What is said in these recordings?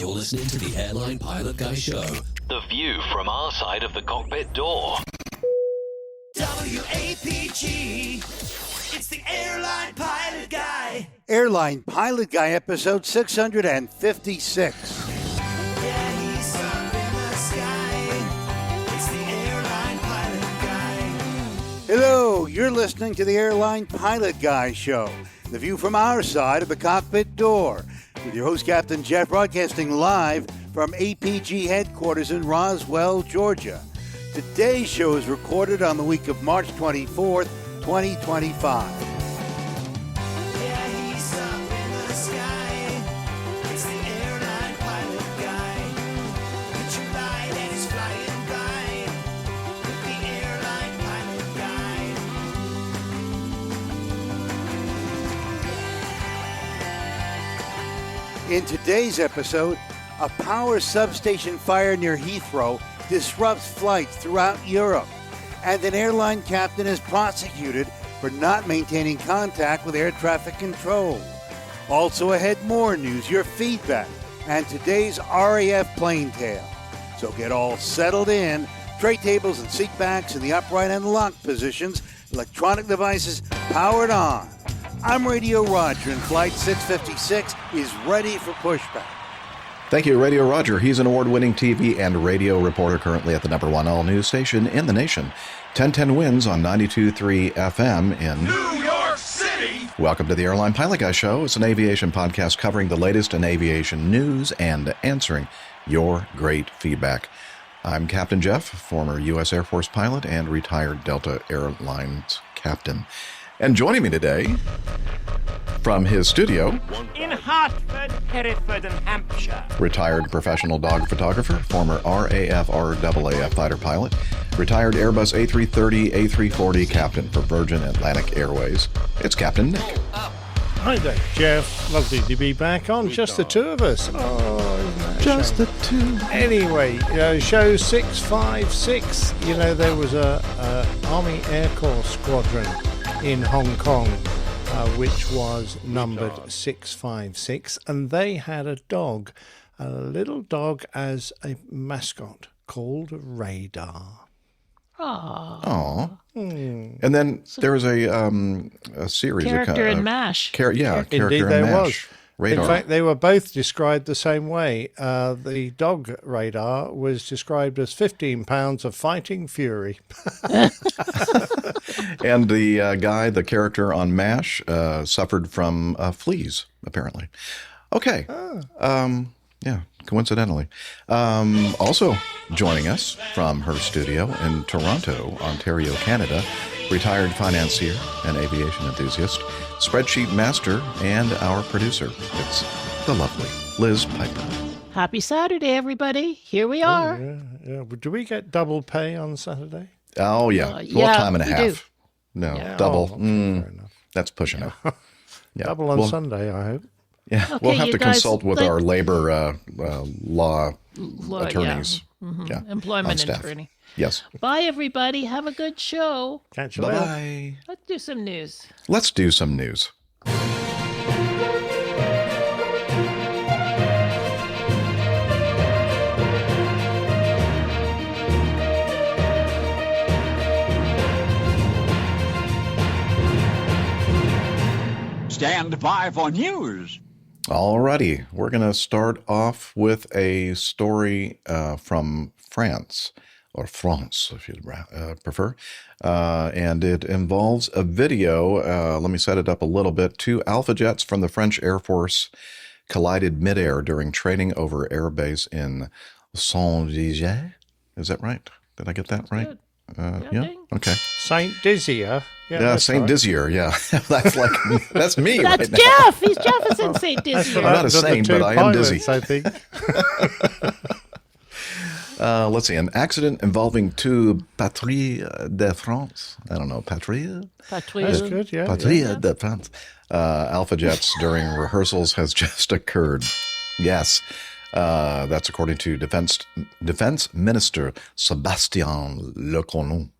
You're listening to the Airline Pilot Guy Show. The view from our side of the cockpit door. WAPG, it's the Airline Pilot Guy. Airline Pilot Guy, episode 656. Yeah, he's up in the sky. It's the Airline Pilot Guy. Hello, you're listening to the Airline Pilot Guy Show. The view from our side of the cockpit door. With your host, Captain Jeff, broadcasting live from APG headquarters in Roswell, Georgia. Today's show is recorded on the week of March 24th, 2025. Yeah, he's up in the sky. It's the Airline Pilot Guy. Put your light and he's flying by. With the Airline Pilot Guy. In today's episode, a power substation fire near Heathrow disrupts flights throughout Europe, and an airline captain is prosecuted for not maintaining contact with air traffic control. Also ahead, more news, your feedback, and today's RAF plane tale. So get all settled in, tray tables and seat backs in the upright and locked positions, electronic devices powered on. I'm Radio Roger, and Flight 656 is ready for pushback. Thank you, Radio Roger. He's an award-winning TV and radio reporter currently at the number one all-news station in the nation. 1010 wins on 92.3 FM in New York City! Welcome to the Airline Pilot Guy Show. It's an aviation podcast covering the latest in aviation news and answering your great feedback. I'm Captain Jeff, former U.S. Air Force pilot and retired Delta Airlines captain. And joining me today from his studio, in Hartford, Hereford, and Hampshire, retired professional dog photographer, former RAF RAAF fighter pilot, retired Airbus A330, A340 captain for Virgin Atlantic Airways. It's Captain Nick. Hi there, Jeff. Lovely to be back on. Just the two of us. Oh, isn't that a Just shame? the two. Anyway, show 656. You know, there was a Army Air Corps squadron in Hong Kong, which was numbered 656, and they had a dog, a little dog as a mascot called Radar. Aww. And then there was a series. Character in MASH. Character Indeed, in there MASH. was. Radar. In fact, they were both described the same way. The dog Radar was described as 15 pounds of fighting fury. And the guy, the character on MASH, suffered from fleas, apparently. Okay. Yeah, coincidentally. Also joining us from her studio in Toronto, Ontario, Canada, retired financier and aviation enthusiast, spreadsheet master, and our producer. It's the lovely Liz Piper. Happy Saturday, everybody. Here we are. Yeah. Do we get double pay on Saturday? Oh, yeah. Yeah, time and a we half. do. No, Yeah. double. Oh, okay, fair enough. That's pushing it. Yeah. Double on Sunday, I hope. Yeah, Okay, we'll have you to guys, consult with our labor law attorneys. Yeah. Mm-hmm. Yeah, Employment on staff. attorney. Yes. Bye, everybody. Have a good show. Catch you later. Bye-bye. Let's do some news. Let's do some news. Stand by for news. Alrighty, we're going to start off with a story from France, or France, if you'd prefer, and it involves a video. Let me set it up a little bit. Two Alpha jets from the French Air Force collided midair during training over air base in Saint-Dizier. Is that right? Did I get that right? Good. Yeah. Okay. Saint-Dizier. Yeah, Saint-Dizier. Yeah, that's me. That's right now. Jeff. He's Jefferson St. Dizier. I'm not a saint, but I am dizzy. I think. Let's see. An accident involving two Patrie de France. I don't know, Patrie? That's good, yeah. Patrie de France. Alpha jets during rehearsals has just occurred. Yes. That's according to Defense Minister Sébastien Lecornu.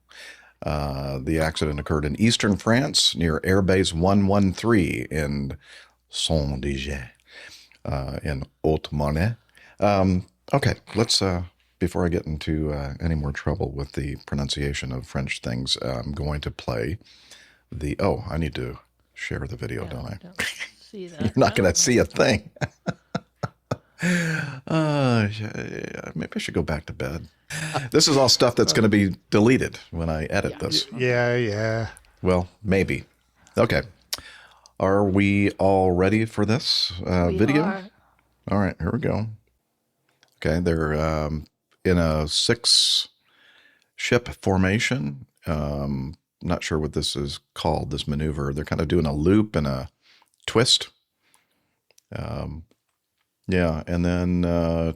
The accident occurred in eastern France near Airbase 113 in Saint-Dizier in Haute-Marne. Okay, let's, before I get into any more trouble with the pronunciation of French things, I'm going to play I need to share the video, don't I? Don't see that. You're not going to see a thing. Maybe I should go back to bed. This is all stuff that's going to be deleted when I edit this. Yeah. Well, maybe. Okay. Are we all ready for this video? Are. All right, here we go. Okay, they're in a 6-ship formation. Not sure what this is called, this maneuver. They're kind of doing a loop and a twist. Yeah, and then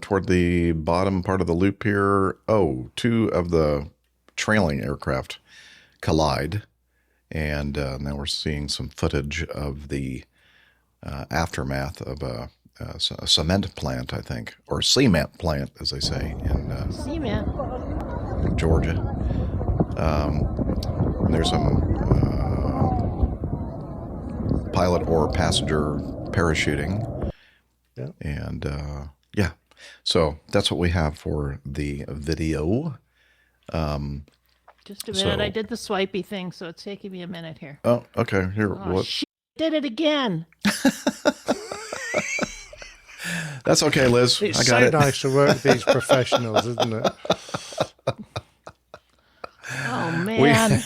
toward the bottom part of the loop here, 2 of the trailing aircraft collide. And now we're seeing some footage of the aftermath of a cement plant, I think, or cement plant, as they say in Cement. Georgia. There's some pilot or passenger parachuting. Yeah. And yeah, so that's what we have for the video. Just a minute. I did the swipey thing, so it's taking me a minute here. Oh, okay. Here, Oh, what? shit. Did it again. That's okay, Liz. It's I got so it. nice to work with these professionals, isn't it? Oh, man.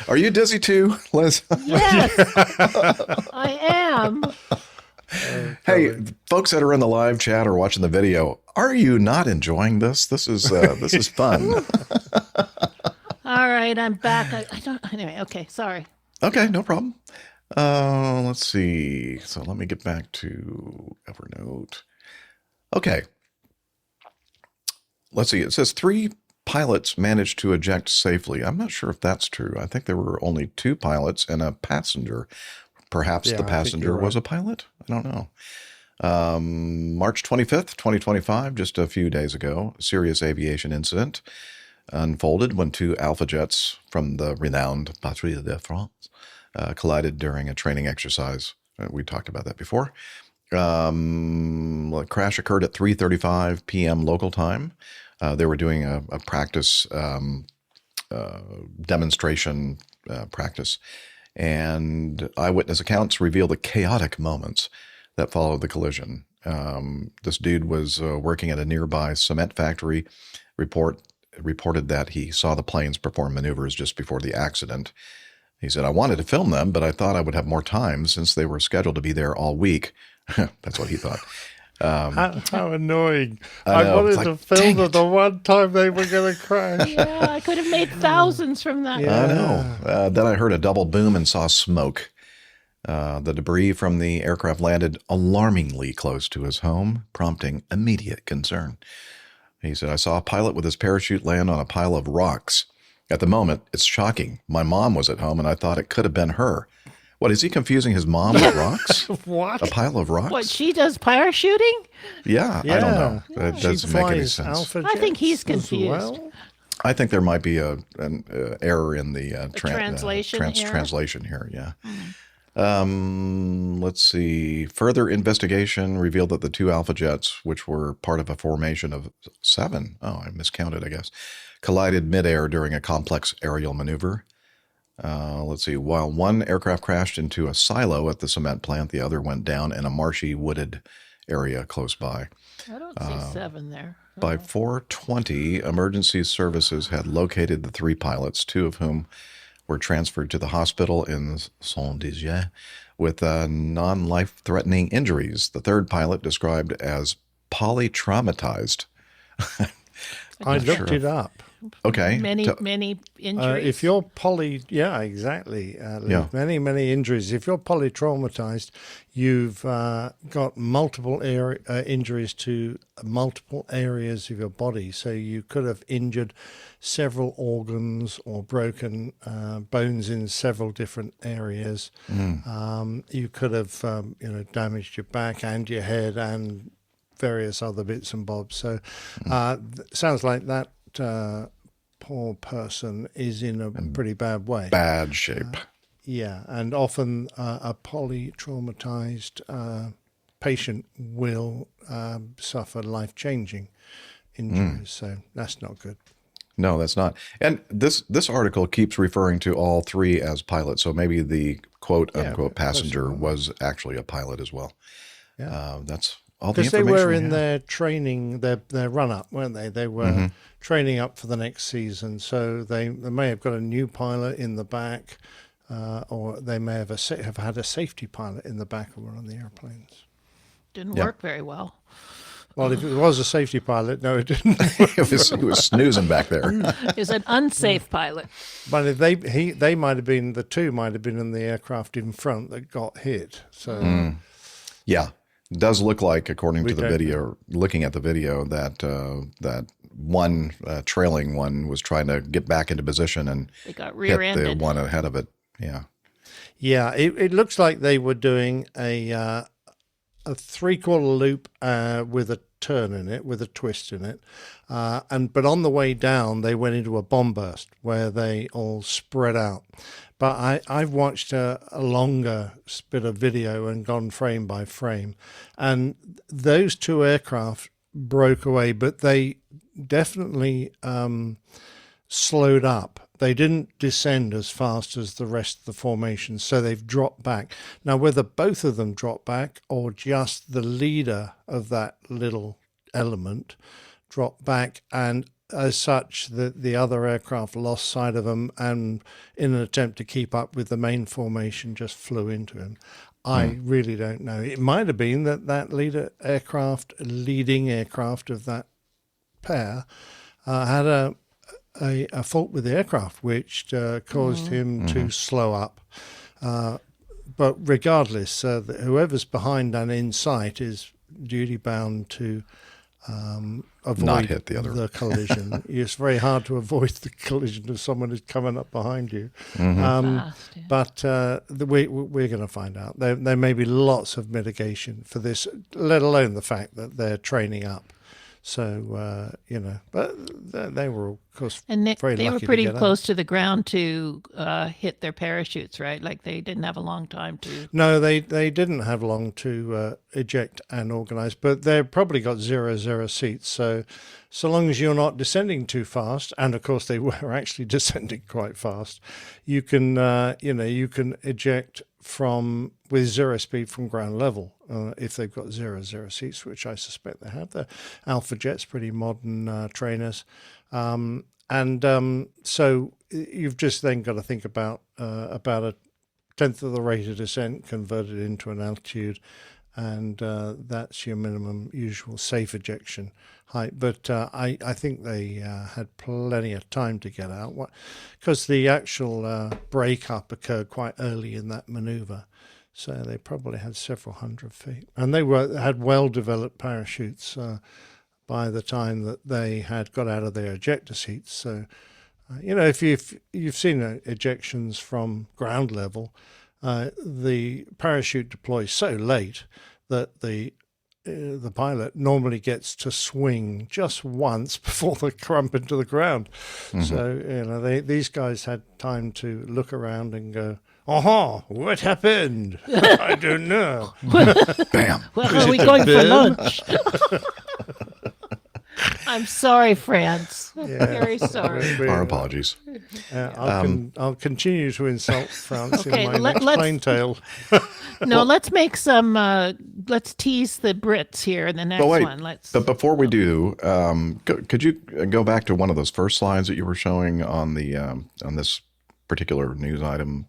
Are you dizzy too, Liz? Yes, I am. Hey, folks that are in the live chat or watching the video, are you not enjoying this? This is fun. All right, I'm back. I don't. Anyway, okay. Sorry. Okay, no problem. Let's see. So let me get back to Evernote. Okay. Let's see. It says 3 pilots managed to eject safely. I'm not sure if that's true. I think there were only 2 pilots and a passenger. Perhaps Yeah, the I think passenger you're right. was a pilot? I don't know. March 25th, 2025, just a few days ago, a serious aviation incident unfolded when 2 Alpha jets from the renowned Patrie de France collided during a training exercise. We talked about that before. The crash occurred at 3:35 p.m. local time. They were doing a practice demonstration practice, and eyewitness accounts reveal the chaotic moments that followed the collision. This dude was working at a nearby cement factory. Reported that he saw the planes perform maneuvers just before the accident. He said, "I wanted to film them, but I thought I would have more time since they were scheduled to be there all week." That's what he thought. How annoying. I know, wanted it's like, to film dang them it. the one time they were going to crash. Yeah, I could have made thousands from that. Yeah. I know. Then I heard a double boom and saw smoke. The debris from the aircraft landed alarmingly close to his home, prompting immediate concern. He said, "I saw a pilot with his parachute land on a pile of rocks. At the moment, it's shocking. My mom was at home, and I thought it could have been her." What, is he confusing his mom with rocks? What? A pile of rocks? What, she does parachuting? Yeah, I don't know. That She doesn't make any flies sense. Alpha I think he's jets as confused. well. I think there might be an error in the translation error? translation here. Yeah. Let's see. Further investigation revealed that the 2 Alpha jets, which were part of a formation of 7, I miscounted, I guess, collided midair during a complex aerial maneuver. Let's see. While one aircraft crashed into a silo at the cement plant, the other went down in a marshy, wooded area close by. I don't see 7 there. By 4:20, emergency services had located the 3 pilots, 2 of whom were transferred to the hospital in Saint-Dizier with non-life-threatening injuries. The 3rd pilot, described as polytraumatized. I looked it up. Okay. Many injuries. If you're exactly. Yeah. Many injuries. If you're polytraumatized, you've got multiple injuries to multiple areas of your body. So you could have injured several organs or broken bones in several different areas. You could have damaged your back and your head and various other bits and bobs. So sounds like that poor person is in a pretty bad way. Bad shape. Yeah, and often a polytraumatized patient will suffer life-changing injuries. So that's not good. No, that's not. And this article keeps referring to all three as pilots. So maybe the quote unquote passenger was actually a pilot as well. Yeah. That's all the Because they information. were in their training, their run-up, weren't they? They were training up for the next season. So they may have got a new pilot in the back, or they may have had a safety pilot in the back of one of the airplanes. Didn't work very well. Well, if it was a safety pilot, no, it didn't. It was snoozing back there. Is an unsafe pilot. But they might have been, the two might have been in the aircraft in front that got hit. So Yeah, it does look like, according to the video, looking at the video, that that one trailing one was trying to get back into position and They got hit rear-ended. the one ahead of it. Yeah. yeah, it looks like they were doing a 3/4 loop with a turn in it, with a twist in it, but on the way down they went into a bomb burst where they all spread out. But I've watched a longer bit of video and gone frame by frame, and those two aircraft broke away, but they definitely slowed up. They didn't descend as fast as the rest of the formation, so they've dropped back. Now, whether both of them dropped back or just the leader of that little element dropped back, and as such, the other aircraft lost sight of them, and in an attempt to keep up with the main formation, just flew into him. I really don't know. It might have been that leading aircraft of that pair had a fault with the aircraft, which caused him to slow up. But regardless, whoever's behind and in sight is duty bound to avoid Not hit the other. collision. It's very hard to avoid the collision of someone who's coming up behind you. Fast, yeah. But we're going to find out. There may be lots of mitigation for this, let alone the fact that they're training up. So, but they were, of course, And very they were lucky pretty to get close out. to the ground to hit their parachutes, right? Like they didn't have a long time to. No, they didn't have long to eject and organize, but they've probably got 0 seats. So long as you're not descending too fast, and of course they were actually descending quite fast, you can you can eject with 0 speed from ground level if they've got 0 seats, which I suspect they have. The Alpha Jet's pretty modern trainers. So you've just then got to think about a tenth of the rate of descent converted into an altitude, and that's your minimum usual safe ejection height. But I think they had plenty of time to get out, because the actual breakup occurred quite early in that maneuver. So they probably had several hundred feet, and they had well-developed parachutes by the time that they had got out of their ejector seats. So, if you've seen ejections from ground level, the parachute deploys so late that the pilot normally gets to swing just once before they crump into the ground. So these guys had time to look around and go, "Aha! What happened? I don't know." Bam. Where are we going for lunch? I'm sorry, France. Very sorry. Our apologies. I'll continue to insult France Okay, in my next plain tale. No, let's make some. Let's tease the Brits here in the next But wait, one. but before we do, could you go back to one of those first slides that you were showing on the on this particular news item?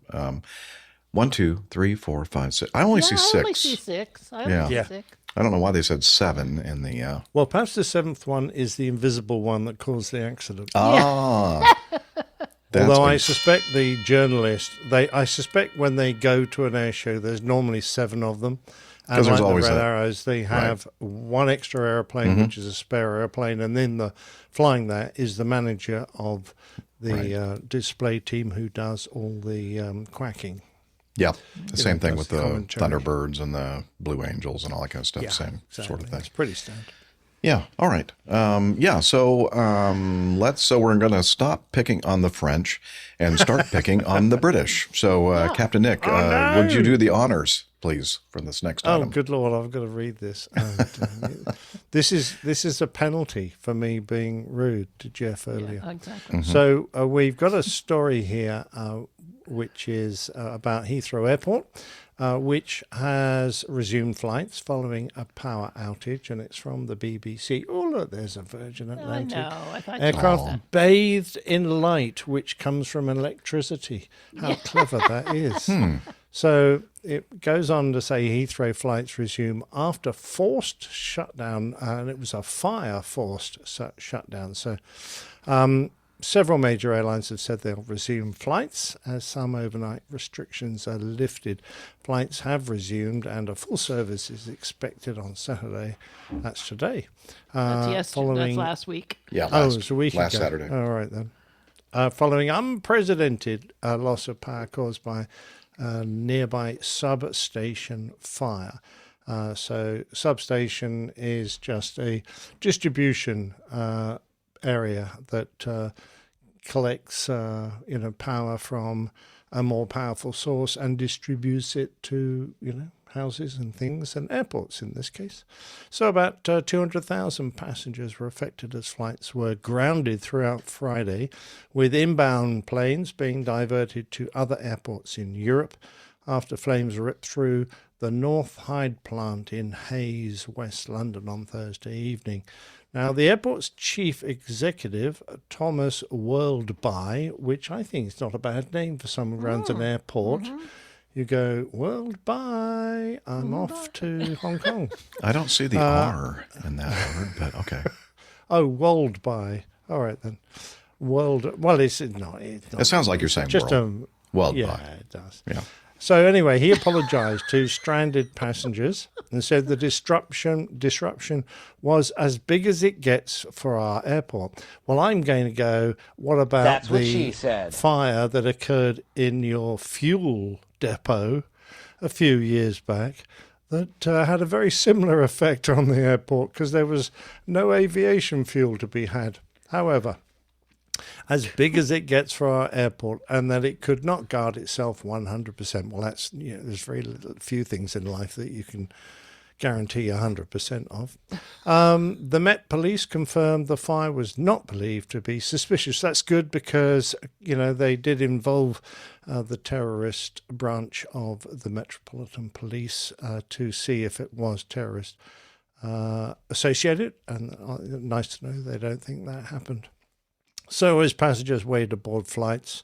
1, 2, 3, 4, 5, 6. I only see 6. I only see 6. I only see 6. I don't know why they said 7 in the. Well, perhaps the 7th one is the invisible one that caused the accident. Ah. Although I suspect the journalist, I suspect when they go to an air show, there's normally 7 of them. And there's like always the Red that. Arrows, they have one extra airplane, which is a spare airplane, and then the flying that is the manager of the display team who does all the quacking. Yeah, the same thing with the commentary. Thunderbirds and the Blue Angels and all that kind of stuff. Yeah, Same exactly. sort of thing. It's pretty standard. Yeah. All right. So we're going to stop picking on the French and start picking on the British. So Captain Nick, would you do the honors? please, for this next Oh, item. good Lord, I've got to read this. This is a penalty for me being rude to Jeff earlier. Yeah, exactly. So we've got a story here which is about Heathrow Airport, which has resumed flights following a power outage, and it's from the BBC. Oh, look, there's a Virgin Atlantic. I know. I thought Aircraft bathed in light, which comes from electricity. How clever that is. So it goes on to say Heathrow flights resume after forced shutdown, and it was a fire-forced shutdown. So several major airlines have said they'll resume flights as some overnight restrictions are lifted. Flights have resumed, and a full service is expected on Saturday. That's today. That's yesterday. That's last week. Yeah, It's a week last ago. Saturday. All right, then. Following unprecedented loss of power caused by nearby substation fire. So substation is just a distribution area that collects power from a more powerful source and distributes it to houses and things, and airports in this case. So about 200,000 passengers were affected as flights were grounded throughout Friday, with inbound planes being diverted to other airports in Europe after flames ripped through the North Hyde plant in Hayes, West London on Thursday evening. Now, the airport's chief executive, Thomas Worldby, which I think is not a bad name for someone who runs an airport. You go, Worldby, I'm off to Hong Kong. I don't see the R in that word, but okay. Oh, Worldby. All right, then. Well, it's not. It sounds like you're saying just world. Worldby. Yeah, it does. Yeah. So anyway, he apologised to stranded passengers and said the disruption was as big as it gets for our airport. Well, I'm going to go, what about the fire that occurred in your fuel depot a few years back that had a very similar effect on the airport because there was no aviation fuel to be had. However, as big as it gets for our airport, and that it could not guard itself 100%. Well, that's there's few things in life that you can guarantee 100% of. The Met Police confirmed the fire was not believed to be suspicious. That's good because they did involve the terrorist branch of the Metropolitan Police to see if it was terrorist associated, and nice to know they don't think that happened. So as passengers waited aboard flights,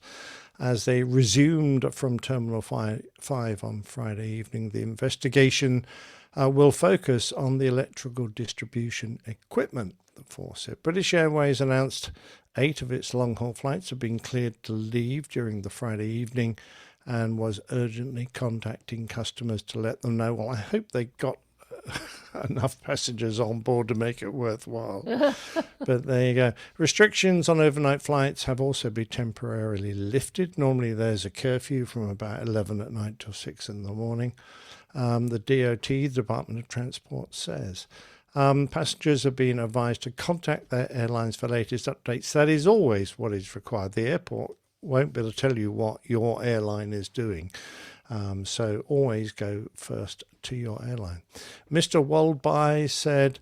as they resumed from Terminal 5 on Friday evening, the investigation will focus on the electrical distribution equipment, the force said. British Airways announced 8 of its long-haul flights have been cleared to leave during the Friday evening and was urgently contacting customers to let them know. Well, I hope they got enough passengers on board to make it worthwhile. But there you go. Restrictions on overnight flights have also been temporarily lifted. Normally there's a curfew from about 11 at night till 6 in the morning. The DOT, the Department of Transport, says. Passengers have been advised to contact their airlines for latest updates. That is always what is required. The airport won't be able to tell you what your airline is doing. So always go first to your airline. Mr. Worldby said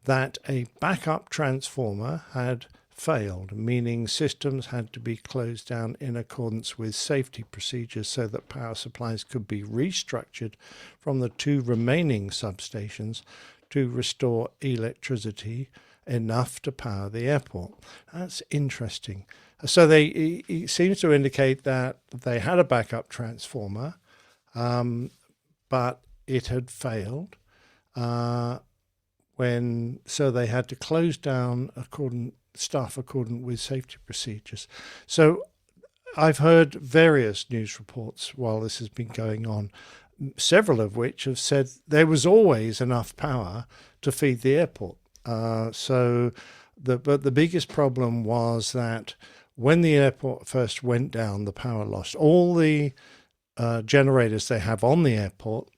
that a backup transformer had failed, meaning systems had to be closed down in accordance with safety procedures so that power supplies could be restructured from the 2 remaining substations to restore electricity enough to power the airport. That's interesting. So it seems to indicate that they had a backup transformer, but it had failed so they had to close down according with safety procedures. So I've heard various news reports while this has been going on, several of which have said there was always enough power to feed the airport. But the biggest problem was that when the airport first went down, the power lost. All the generators they have on the airport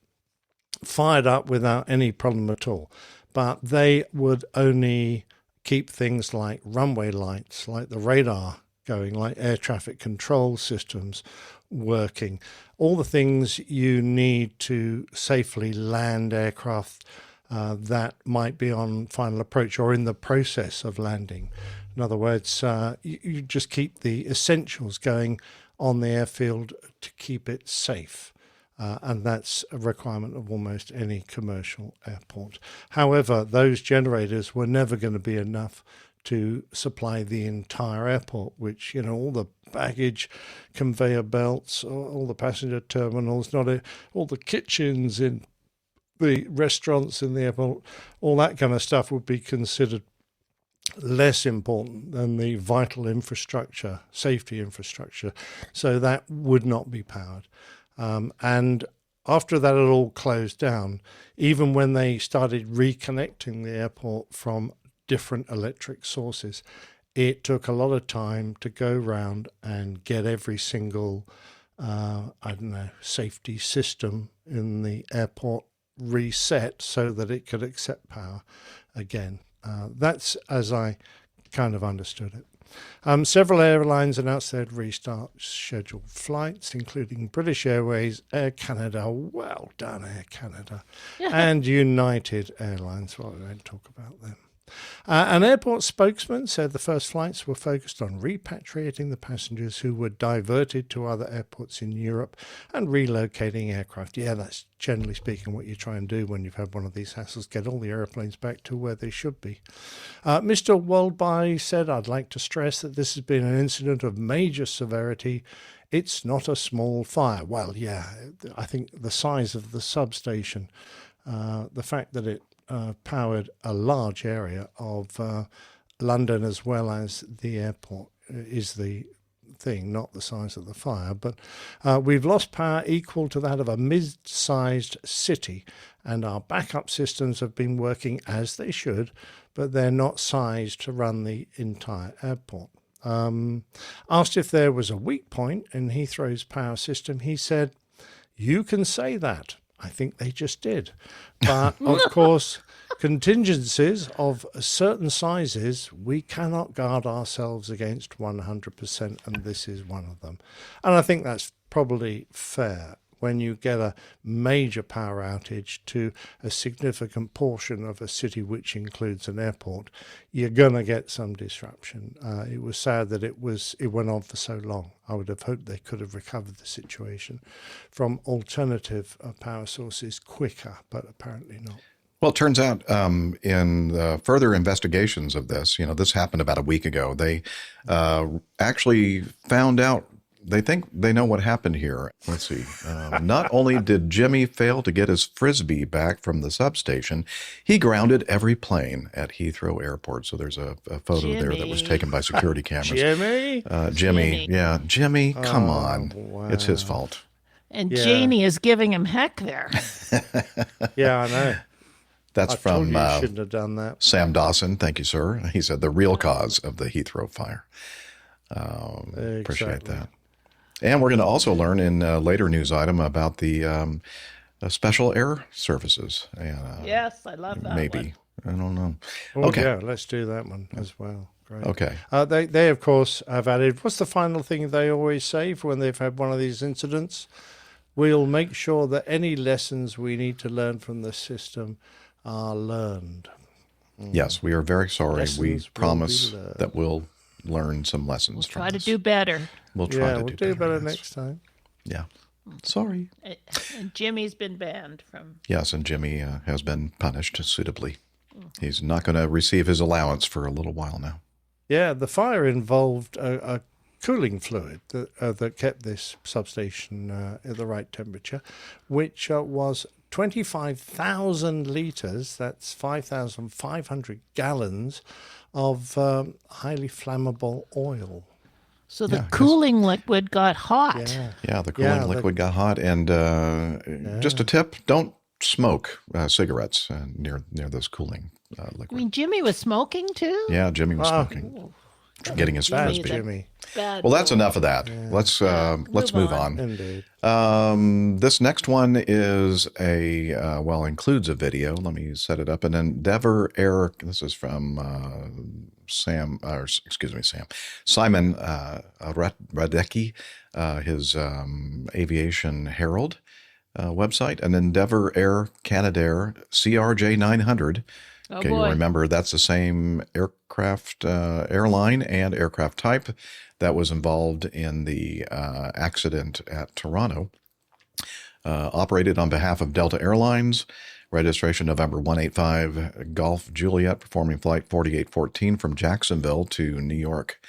fired up without any problem at all, but they would only keep things like runway lights, like the radar going, like air traffic control systems working, all the things you need to safely land aircraft that might be on final approach or in the process of landing. In other words, you just keep the essentials going on the airfield to keep it safe. And that's a requirement of almost any commercial airport. However, those generators were never going to be enough to supply the entire airport, which, all the baggage conveyor belts, all the passenger terminals, all the kitchens in the restaurants in the airport, all that kind of stuff would be considered less important than the vital infrastructure, safety infrastructure. So that would not be powered. And after that had all closed down, even when they started reconnecting the airport from different electric sources, it took a lot of time to go round and get every single, safety system in the airport reset so that it could accept power again. That's as I kind of understood it. Several airlines announced they'd restart scheduled flights, including British Airways, Air Canada, well done Air Canada, and United Airlines. Well, we won't talk about them. An airport spokesman said the first flights were focused on repatriating the passengers who were diverted to other airports in Europe and relocating aircraft. Yeah, that's generally speaking what you try and do when you've had one of these hassles, get all the airplanes back to where they should be. Mr. Waldby said, "I'd like to stress that this has been an incident of major severity. It's not a small fire." Well, yeah, I think the size of the substation, the fact that it powered a large area of London as well as the airport is the thing, not the size of the fire. But we've lost power equal to that of a mid-sized city, and our backup systems have been working as they should, but they're not sized to run the entire airport. Asked if there was a weak point in Heathrow's power system, he said, "You can say that. I think they just did." But, of course, contingencies of certain sizes, we cannot guard ourselves against 100%, and this is one of them. And I think that's probably fair. When you get a major power outage to a significant portion of a city, which includes an airport, you're going to get some disruption. It was sad that it went on for so long. I would have hoped they could have recovered the situation from alternative power sources quicker, but apparently not. Well, it turns out in the further investigations of this, this happened about a week ago. They actually found out. They think they know what happened here. Let's see. Not only did Jimmy fail to get his Frisbee back from the substation, he grounded every plane at Heathrow Airport. So there's a photo there that was taken by security cameras. Jimmy? Yeah, Jimmy, come on. Wow. It's his fault. And Janie is giving him heck there. Yeah, I know. That's from shouldn't have done that. Sam Dawson. Thank you, sir. He said the real cause of the Heathrow fire. Exactly. Appreciate that. And we're going to also learn in a later news item about the special air services. Yes, I love that maybe. one. I don't know. Oh, okay. Yeah, let's do that one as well. Great. Okay. They, of course, have added, what's the final thing they always say for when they've had one of these incidents? We'll make sure that any lessons we need to learn from the system are learned. Yes, we are very sorry. Lessons we promise that we'll learn some lessons We'll from try this. to do better. We'll try to do better yes. next time. Yeah. Sorry. And Jimmy's been banned from... Yes, and Jimmy has been punished suitably. He's not going to receive his allowance for a little while now. Yeah, the fire involved a cooling fluid that kept this substation at the right temperature, which was 25,000 litres, that's 5,500 gallons of highly flammable oil. So the cooling liquid got hot. Yeah, the cooling liquid got hot. And just a tip, don't smoke cigarettes near this cooling liquid. I mean, Jimmy was smoking too? Yeah, Jimmy was smoking. Getting his Frisbee. Jimmy. Well, that's enough of that. Yeah. Let's move on. Indeed. This next one is includes a video. Let me set it up. An Endeavour Air. This is from Simon Radecki, his Aviation Herald website, and Endeavour Air Canadair CRJ 900. Oh, Okay, boy. you remember that's the same aircraft airline and aircraft type that was involved in the accident at Toronto. Operated on behalf of Delta Airlines, registration November 185 Golf Juliet, performing flight 4814 from Jacksonville to New York.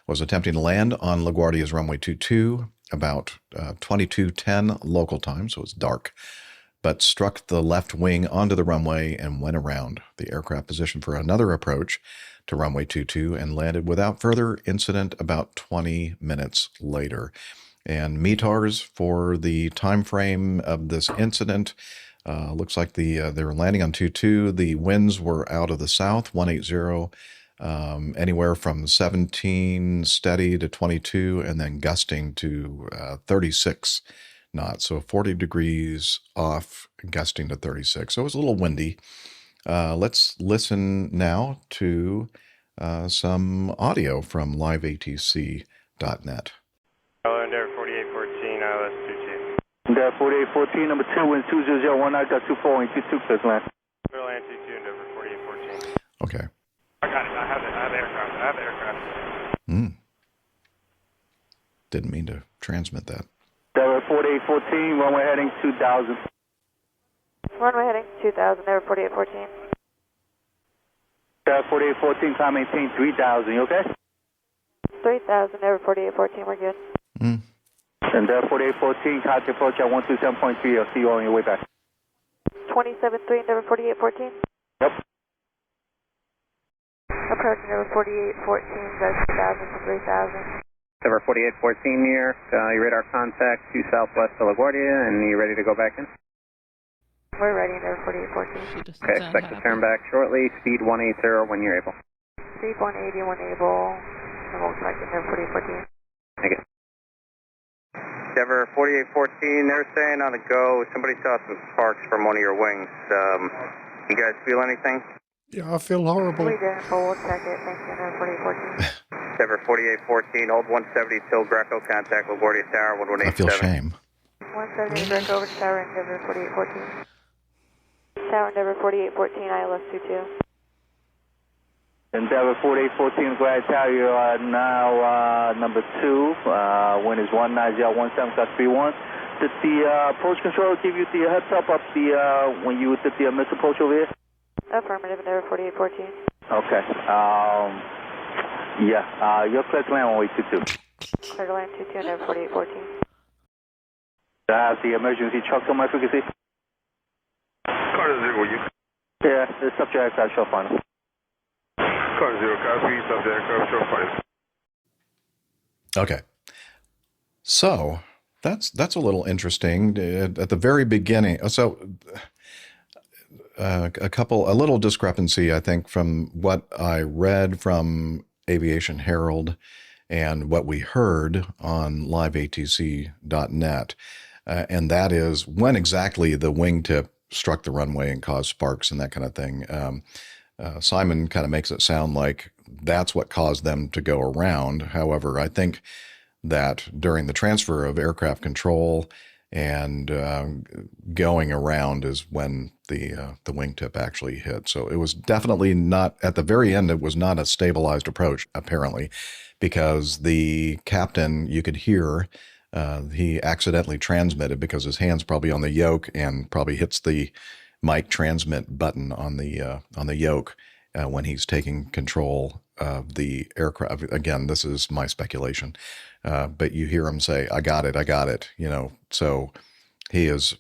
Was attempting to land on LaGuardia's runway 22 about 22:10 local time, so it's dark, but struck the left wing onto the runway and went around. The aircraft positioned for another approach to runway 22 and landed without further incident about 20 minutes later. And METARs for the time frame of this incident, looks like they were landing on 22. The winds were out of the south, 180, anywhere from 17 steady to 22, and then gusting to 36 knots. So 40 degrees off, gusting to 36. So it was a little windy. Let's listen now to some audio from liveatc.net. Endeavour 4814, ILS 22. Endeavour 4814, number 2, wind 2001, I got 2422, clear to land. Clear land 22, Endeavour 4814. Okay. I got it. I have the aircraft. Didn't mean to transmit that. Endeavour 4814, runway heading 2000. Runway heading 2000, Endeavour 4814. Endeavour 4814, climb maintain 3000, you okay? 3000, Endeavour 4814, we're good. Endeavour 4814, contact approach at 127.3, I'll see you on your way back. 273, Endeavour 4814. Yep. Approach Endeavour 4814, that's 2000 to 3000. Endeavour 4814 near, your radar contact to southwest of LaGuardia, and you ready to go back in? We're ready, Endeavour 4814. Okay, expect to turn back shortly, speed 180 when you're able. Speed 180 when able, and we'll expect Endeavour 4814. Thank you. Endeavour 4814, they're saying on the go, somebody saw some sparks from one of your wings. You guys feel anything? Yeah, I feel horrible. We did, but we'll check it. Thank you, Endeavour 4814. Endeavour 4814, hold 170 till Greco, contact LaGuardia Tower, 1187. I feel shame. 170 Greco over to Tower Endeavour 4814. Tower Endeavour 4814, ILS 22. Endeavour 4814, glad to tell you are now number 2. Wind is 19017, class 31. Did the approach controller give you the heads up when you did the missile approach over here? Affirmative, Endeavour 4814. Okay. You're clear to land on way 22. Clear to land 22, Endeavour 4814. I have the emergency truck on my frequency. Carter 0, will you? Yeah, the subject aircraft short final. Carter 0, copy, subject aircraft, short final. Okay. So that's a little interesting. At the very beginning, so a little discrepancy, I think, from what I read from Aviation Herald and what we heard on liveatc.net. And that is when exactly the wingtip struck the runway and caused sparks and that kind of thing. Simon kind of makes it sound like that's what caused them to go around. However, I think that during the transfer of aircraft control and going around is when the wingtip actually hit. So it was definitely not, at the very end, it was not a stabilized approach, apparently, because the captain, you could hear, he accidentally transmitted because his hand's probably on the yoke and probably hits the mic transmit button on the yoke when he's taking control of the aircraft. Again, this is my speculation, but you hear him say, I got it, so he is,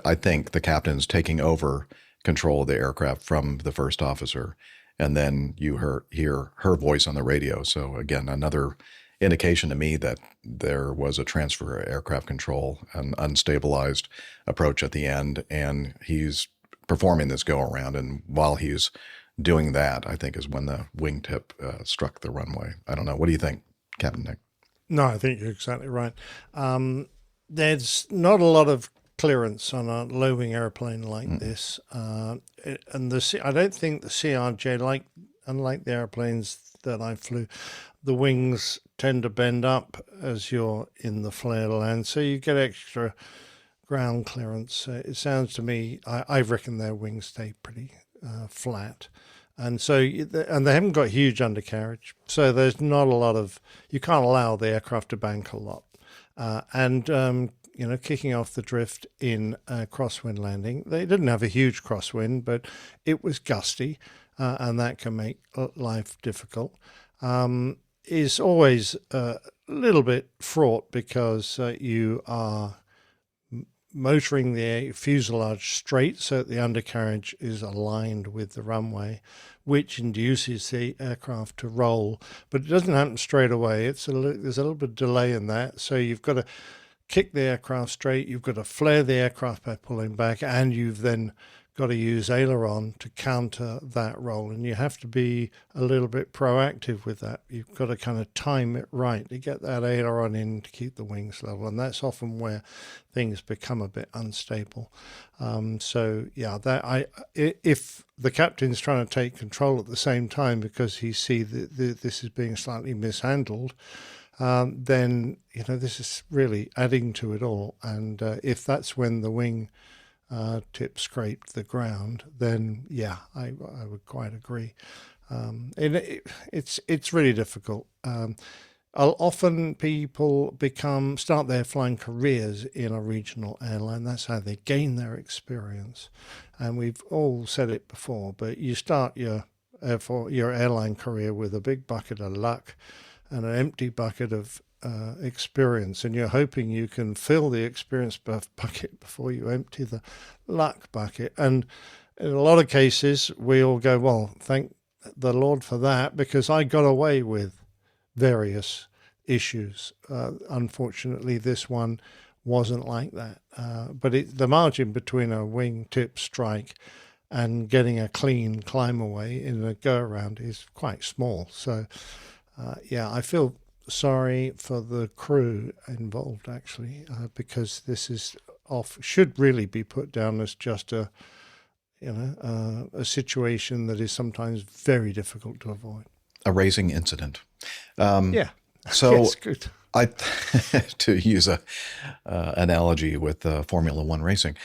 I think the captain's taking over control of the aircraft from the first officer, and then you hear her voice on the radio. So again, another indication to me that there was a transfer of aircraft control, an unstabilized approach at the end, and he's performing this go around. And while he's doing that, I think is when the wingtip struck the runway. I don't know. What do you think, Captain Nick? No, I think you're exactly right. There's not a lot of clearance on a low-wing airplane like this, and I don't think the CRJ, like unlike the airplanes that I flew, the wings tend to bend up as you're in the flare land, so you get extra ground clearance. It sounds to me, I reckon their wings stay pretty flat. And so, and they haven't got huge undercarriage, so there's not a lot of, you can't allow the aircraft to bank a lot. Kicking off the drift in a crosswind landing, they didn't have a huge crosswind, but it was gusty, and that can make life difficult. Is always a little bit fraught because you are motoring the fuselage straight so that the undercarriage is aligned with the runway, which induces the aircraft to roll, but it doesn't happen straight away. There's a little bit of delay in that, so you've got to kick the aircraft straight, you've got to flare the aircraft by pulling back, and you've then got to use aileron to counter that roll, and you have to be a little bit proactive with that. You've got to kind of time it right to get that aileron in to keep the wings level, and that's often where things become a bit unstable. If the captain's trying to take control at the same time because he sees that this is being slightly mishandled, then this is really adding to it all. And if that's when the wing tip scraped the ground, then I would quite agree. It's really difficult. Often people start their flying careers in a regional airline. That's how they gain their experience. And we've all said it before, but you start your airline career with a big bucket of luck and an empty bucket of experience, and you're hoping you can fill the experience bucket before you empty the luck bucket. And in a lot of cases, we all go, well, thank the Lord for that, because I got away with various issues. Unfortunately, this one wasn't like that. But the margin between a wingtip strike and getting a clean climb away in a go-around is quite small. So, I feel sorry for the crew involved, actually, because this is should really be put down as just a situation that is sometimes very difficult to avoid. A racing incident. So yes, good. To use a analogy with Formula One racing.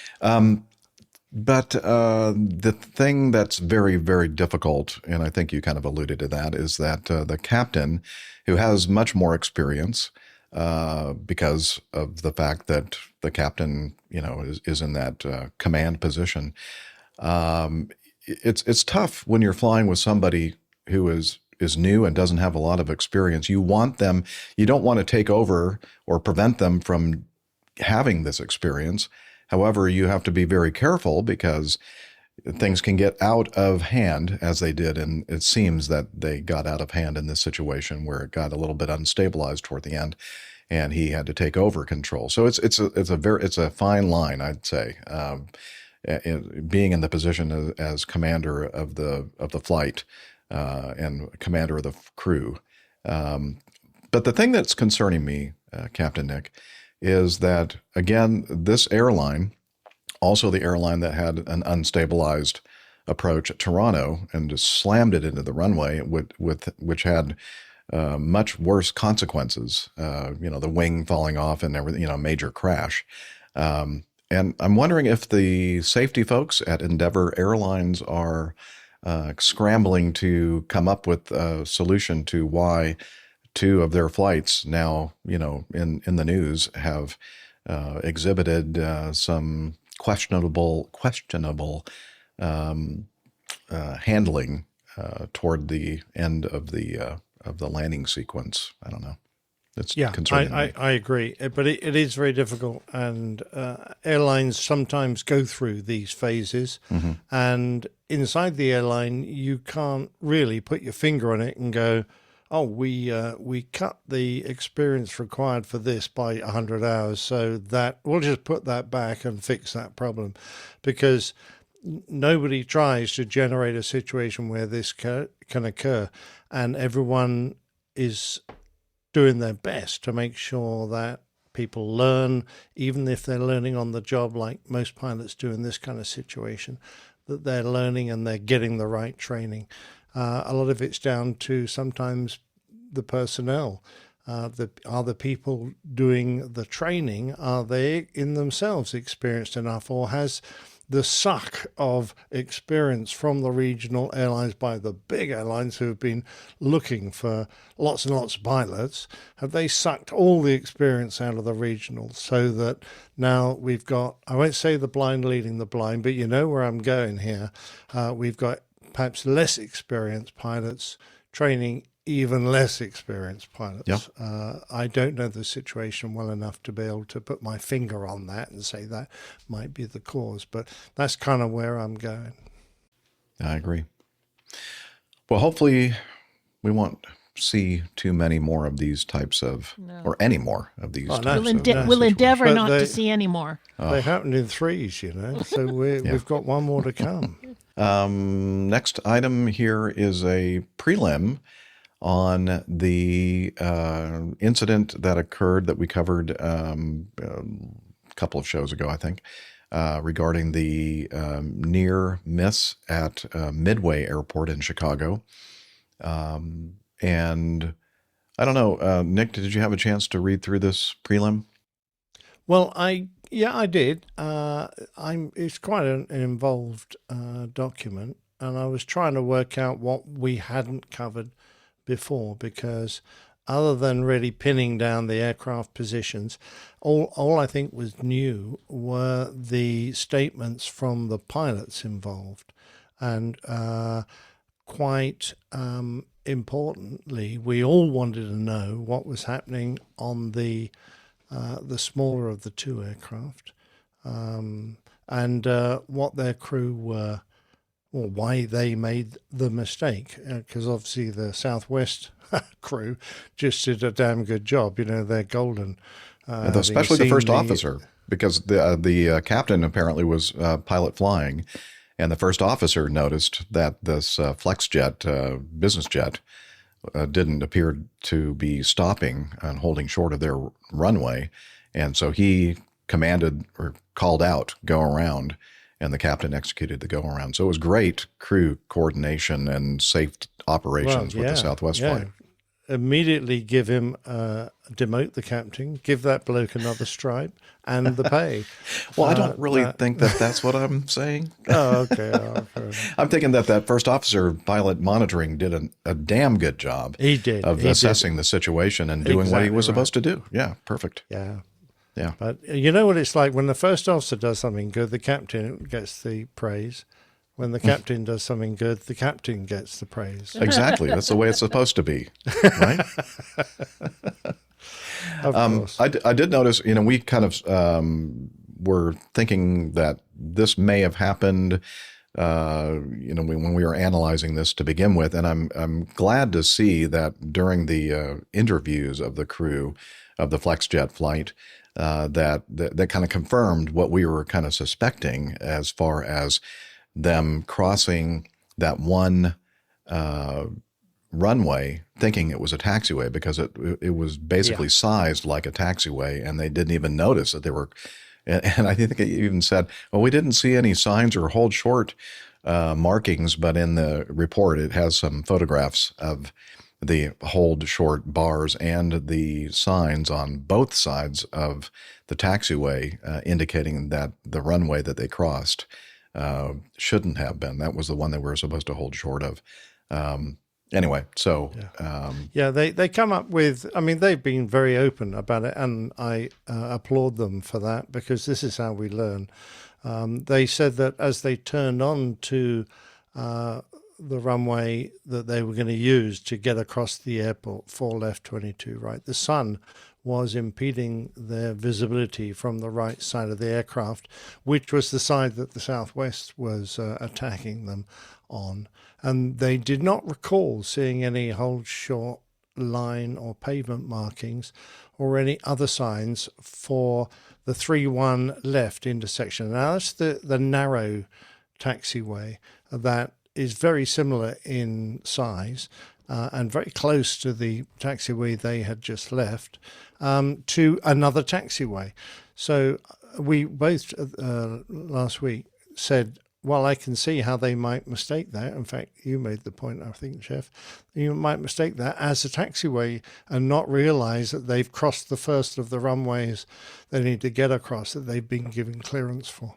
But the thing that's very, very difficult, and I think you kind of alluded to that, is that the captain, who has much more experience because of the fact that the captain, is in that command position. It's tough when you're flying with somebody who is new and doesn't have a lot of experience. You don't want to take over or prevent them from having this experience. However, you have to be very careful because things can get out of hand, as they did, and it seems that they got out of hand in this situation where it got a little bit unstabilized toward the end, and he had to take over control. So it's a fine line, I'd say, being in the position as commander of the flight and commander of the crew. But the thing that's concerning me, Captain Nick, is that, again, this airline, also the airline that had an unstabilized approach at Toronto and just slammed it into the runway, which had much worse consequences, the wing falling off and everything, major crash. And I'm wondering if the safety folks at Endeavor Airlines are scrambling to come up with a solution to why two of their flights now, in the news have exhibited some questionable handling toward the end of the landing sequence. I don't know. It's concerning. I agree, but it is very difficult, and airlines sometimes go through these phases, and inside the airline you can't really put your finger on it and go, oh, we cut the experience required for this by 100 hours, so that we'll just put that back and fix that problem, because nobody tries to generate a situation where this can occur, and everyone is doing their best to make sure that people learn, even if they're learning on the job, like most pilots do in this kind of situation, that they're learning and they're getting the right training. A lot of it's down to sometimes the personnel. Are the people doing the training, are they in themselves experienced enough, or has the suck of experience from the regional airlines by the big airlines who have been looking for lots and lots of pilots, have they sucked all the experience out of the regionals so that now we've got, I won't say the blind leading the blind, but you know where I'm going here. We've got perhaps less experienced pilots training even less experienced pilots. Yep. I don't know the situation well enough to be able to put my finger on that and say that might be the cause, but that's kind of where I'm going. I agree. Well, hopefully we won't see too many more of these types of, or any more of these types of we'll endeavor But not to see any more. They happen in threes, you know, so we've got one more to come. Next item here is a prelim on the incident that occurred that we covered a couple of shows ago, I think, regarding the near miss at Midway Airport in Chicago. And I don't know, Nick, did you have a chance to read through this prelim? Well, I did. It's quite an involved document, and I was trying to work out what we hadn't covered before, because other than really pinning down the aircraft positions, all I think was new were the statements from the pilots involved. And quite importantly, we all wanted to know what was happening on the smaller of the two aircraft, and what their crew were, or why they made the mistake, because obviously the Southwest crew just did a damn good job. You know, they're golden. Especially the first officer, because the captain apparently was pilot flying, and the first officer noticed that this FlexJet, business jet, didn't appear to be stopping and holding short of their runway. And so he commanded or called out, go around, and the captain executed the go around. So it was great crew coordination and safe operations with the Southwest flight. Immediately give him, demote the captain, give that bloke another stripe and the pay. Well, I don't really think that that's what I'm saying. Oh, okay. I'm thinking that first officer pilot monitoring did a damn good job. He did. Of assessing the situation and doing what he was supposed to do. Yeah, perfect. Yeah. Yeah. But you know what it's like when the first officer does something good, the captain gets the praise. When the captain does something good, the captain gets the praise. Exactly. That's the way it's supposed to be, right? Of course. I did notice, you know, we kind of were thinking that this may have happened, you know, when we were analyzing this to begin with. And I'm glad to see that during the interviews of the crew of the FlexJet flight, that kind of confirmed what we were kind of suspecting as far as them crossing that one runway thinking it was a taxiway, because it was basically sized like a taxiway, and they didn't even notice that they were. And I think it even said, well, we didn't see any signs or hold short markings, but in the report it has some photographs of the hold short bars and the signs on both sides of the taxiway indicating that the runway that they crossed shouldn't have been. That was the one that we were supposed to hold short of. Anyway, so... they come up with... I mean, they've been very open about it, and I applaud them for that, because this is how we learn. They said that as they turned on to the runway that they were going to use to get across the airport for left 22, right, the sun was impeding their visibility from the right side of the aircraft, which was the side that the Southwest was attacking them on. And they did not recall seeing any hold short line or pavement markings or any other signs for the 3-1 left intersection. Now, that's the narrow taxiway that is very similar in size and very close to the taxiway they had just left, to another taxiway. So we both last week said, while I can see how they might mistake that, in fact, you made the point, I think, Jeff, you might mistake that as a taxiway and not realize that they've crossed the first of the runways they need to get across that they've been given clearance for.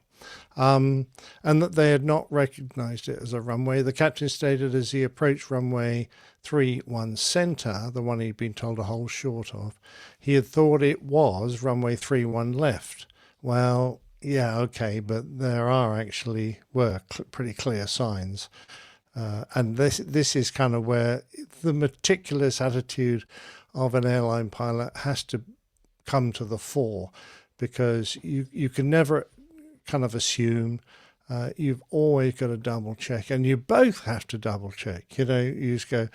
And that they had not recognized it as a runway. The captain stated as he approached runway 31 center, the one he'd been told to hold short of, he had thought it was runway 31 left. Well, yeah, okay, but there were pretty clear signs. And this is kind of where the meticulous attitude of an airline pilot has to come to the fore, because you can never kind of assume. You've always got to double check, and you both have to double check. You just go,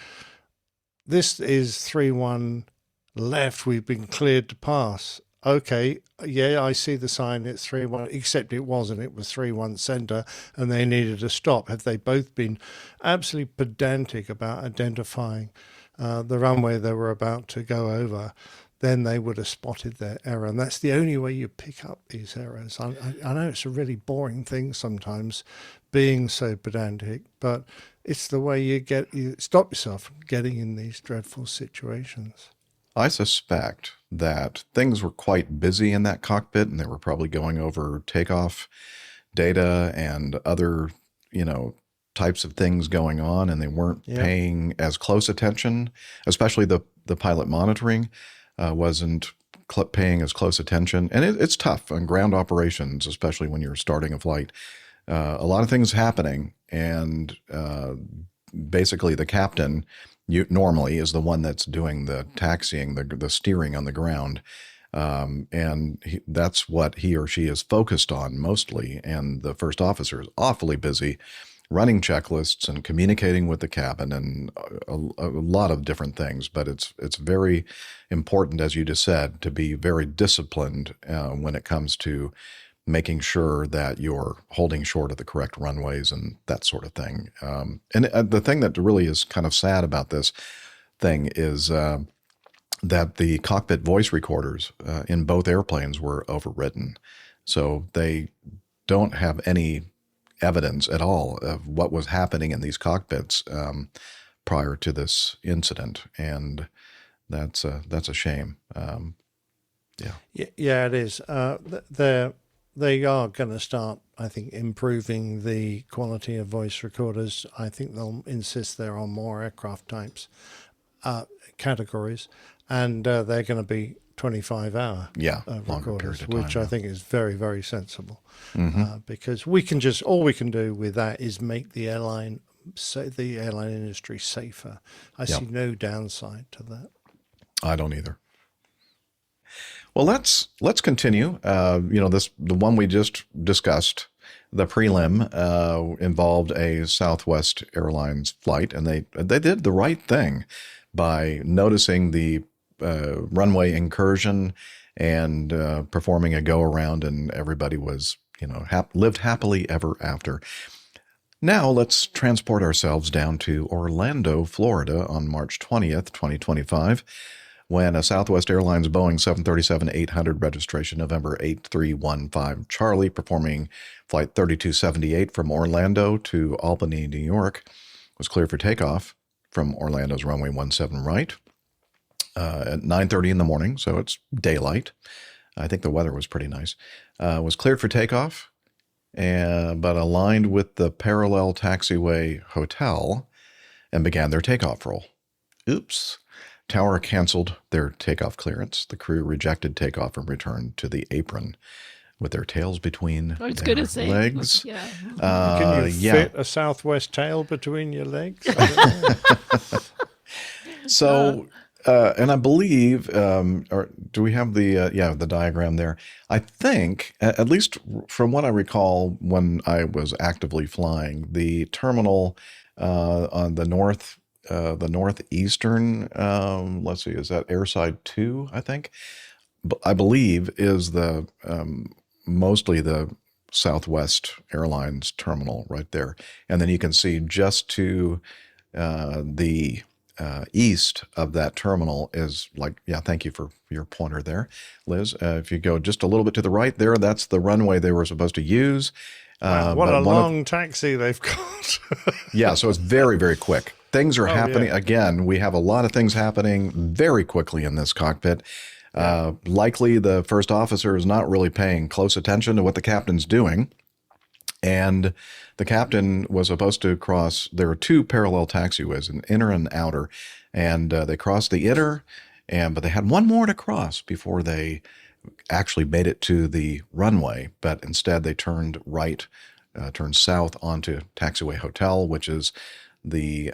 this is 31 left, we've been cleared to pass. Okay, yeah, I see the sign, it's 31, except it wasn't, it was 31 center, and they needed to stop. Have they both been absolutely pedantic about identifying the runway they were about to go over, then they would have spotted their error. And that's the only way you pick up these errors. I know it's a really boring thing sometimes, being so pedantic, but it's the way you stop yourself from getting in these dreadful situations. I suspect that things were quite busy in that cockpit, and they were probably going over takeoff data and other, types of things going on, and they weren't paying as close attention, especially the pilot monitoring wasn't paying as close attention. And it's tough on ground operations, especially when you're starting a flight. A lot of things happening, and basically the captain normally is the one that's doing the taxiing, the steering on the ground. And that's what he or she is focused on mostly. And the first officer is awfully busy running checklists and communicating with the cabin and a lot of different things. But it's very important, as you just said, to be very disciplined when it comes to making sure that you're holding short of the correct runways and that sort of thing. And the thing that really is kind of sad about this thing is that the cockpit voice recorders in both airplanes were overridden. So they don't have any evidence at all of what was happening in these cockpits prior to this incident. And that's a shame. Yeah, it is. They are going to start, I think, improving the quality of voice recorders. I think they'll insist they're on more aircraft types, categories, and they're going to be 25-hour recorders, which I think is very, very sensible. Because all we can do with that is make the airline industry safer. I see no downside to that. I don't either. Well, let's continue. The one we just discussed, the prelim, involved a Southwest Airlines flight, and they did the right thing by noticing the runway incursion and performing a go around, and everybody was lived happily ever after. Now let's transport ourselves down to Orlando, Florida, on March 20th, 2025. When a Southwest Airlines Boeing 737-800 registration November 8315 Charlie, performing Flight 3278 from Orlando to Albany, New York, was cleared for takeoff from Orlando's runway 17 right at 9:30 in the morning, so it's daylight. I think the weather was pretty nice. Was cleared for takeoff, but aligned with the parallel taxiway hotel and began their takeoff roll. Oops. Tower canceled their takeoff clearance. The crew rejected takeoff and returned to the apron with their tails between their legs. Can you fit a Southwest tail between your legs? So, and I believe, or do we have the diagram there? I think, at least from what I recall when I was actively flying, the terminal on the northeastern, let's see, is that Airside 2, I think? I believe is the mostly the Southwest Airlines terminal right there. And then you can see just to the east of that terminal is thank you for your pointer there, Liz. If you go just a little bit to the right there, that's the runway they were supposed to use. What a long taxi they've got. Yeah, so it's very, very quick. Things are happening. Yeah. Again, we have a lot of things happening very quickly in this cockpit. Likely the first officer is not really paying close attention to what the captain's doing. And the captain was supposed to cross, there are two parallel taxiways, an inner and outer. And they crossed the inner, but they had one more to cross before they actually made it to the runway. But instead they turned right, turned south onto Taxiway Hotel, which is the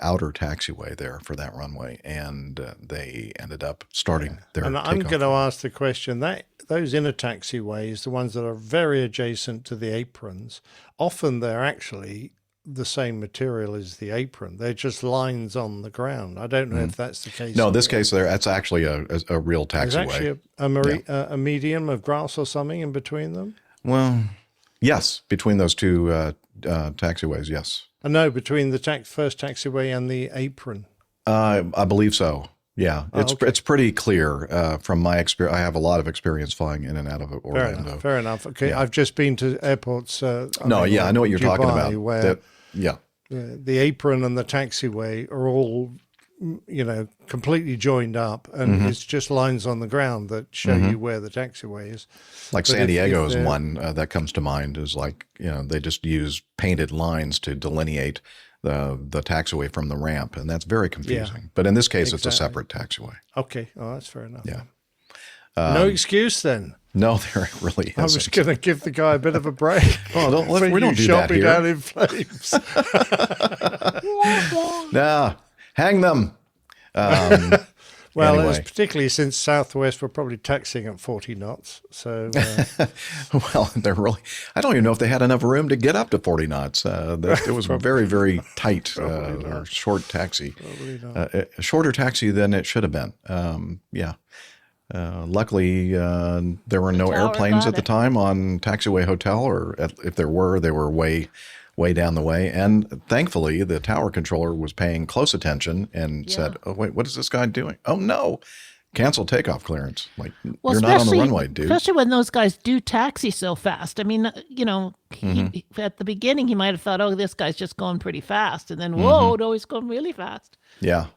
outer taxiway there for that runway, and they ended up starting their And I'm takeoff. going to ask the question, that those inner taxiways, the ones that are very adjacent to the aprons, often they're actually the same material as the apron. They're just lines on the ground. I don't know if that's the case. No, this case there, that's actually a real There's taxiway. actually a medium of grass or something in between them? Well, yes, between those two taxiways, yes. No, between the first taxiway and the apron. I believe so. Yeah, it's pretty clear from my experience. I have a lot of experience flying in and out of Orlando. Fair enough. Okay, Yeah. I've just been to airports. I know what you're talking Dubai, about. Where Yeah. the apron and the taxiway are all, completely joined up, and it's just lines on the ground that show you where the taxiway is. Like But San Diego is if one that comes to mind. Is like they just use painted lines to delineate the taxiway from the ramp, and that's very confusing. Yeah, but in this case, it's a exactly. separate taxiway. Okay, that's fair enough. Yeah. No excuse then. No, there really isn't. I was going to give the guy a bit of a break. Oh, we don't do shot that me here. down in flames. Nah, hang them. Well, Anyway. it's particularly since Southwest were probably taxiing at 40 knots. So, Well, they're really. I don't even know if they had enough room to get up to 40 knots. It was very, very tight or short taxi. Probably not. A shorter taxi than it should have been. Yeah. Luckily, there were no tower airplanes got at the it. time on Taxiway Hotel, or if there were, they were way down the way. And thankfully, the tower controller was paying close attention and said, "Oh wait, what is this guy doing? Oh no, cancel takeoff clearance! Like you're not on the runway, dude." Especially when those guys do taxi so fast. I mean, he, at the beginning, he might have thought, "Oh, this guy's just going pretty fast," and then, whoa, no, he's going really fast. Yeah.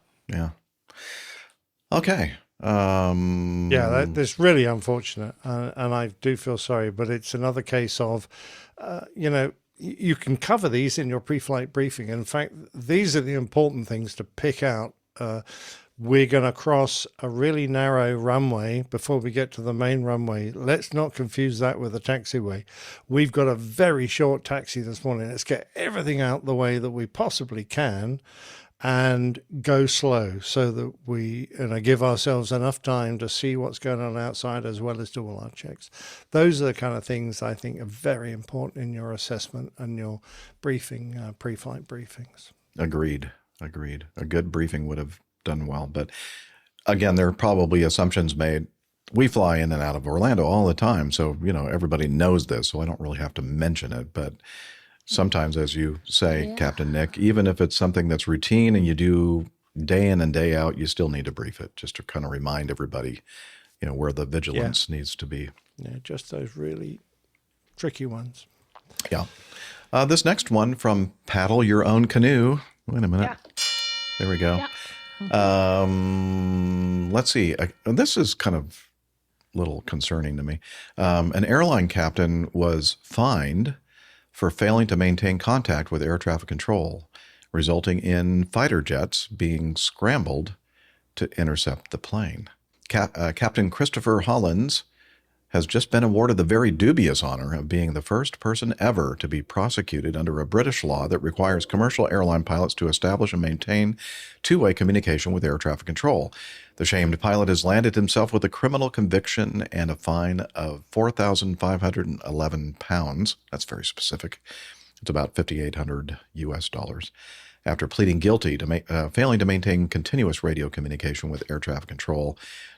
Okay. That's really unfortunate, and I do feel sorry. But it's another case of, you can cover these in your pre-flight briefing. In fact, these are the important things to pick out. We're going to cross a really narrow runway before we get to the main runway. Let's not confuse that with a taxiway. We've got a very short taxi this morning. Let's get everything out the way that we possibly can and go slow so that we give ourselves enough time to see what's going on outside as well as do all our checks. Those are the kind of things I think are very important in your assessment and your briefing, pre-flight briefings. Agreed. A good briefing would have done well. But again, there are probably assumptions made. We fly in and out of Orlando all the time, so everybody knows this, so I don't really have to mention it. But sometimes, as you say, Captain Nick, even if it's something that's routine and you do day in and day out, you still need to brief it just to kind of remind everybody, where the vigilance needs to be. Yeah, just those really tricky ones. Yeah. This next one from Paddle Your Own Canoe. Wait a minute. Yeah. There we go. Let's see. This is kind of a little concerning to me. An airline captain was fined for failing to maintain contact with air traffic control, resulting in fighter jets being scrambled to intercept the plane. Captain Christopher Hollins has just been awarded the very dubious honor of being the first person ever to be prosecuted under a British law that requires commercial airline pilots to establish and maintain two-way communication with air traffic control. The shamed pilot has landed himself with a criminal conviction and a fine of £4,511. That's very specific. It's about $5,800 after pleading guilty to failing to maintain continuous radio communication with air traffic control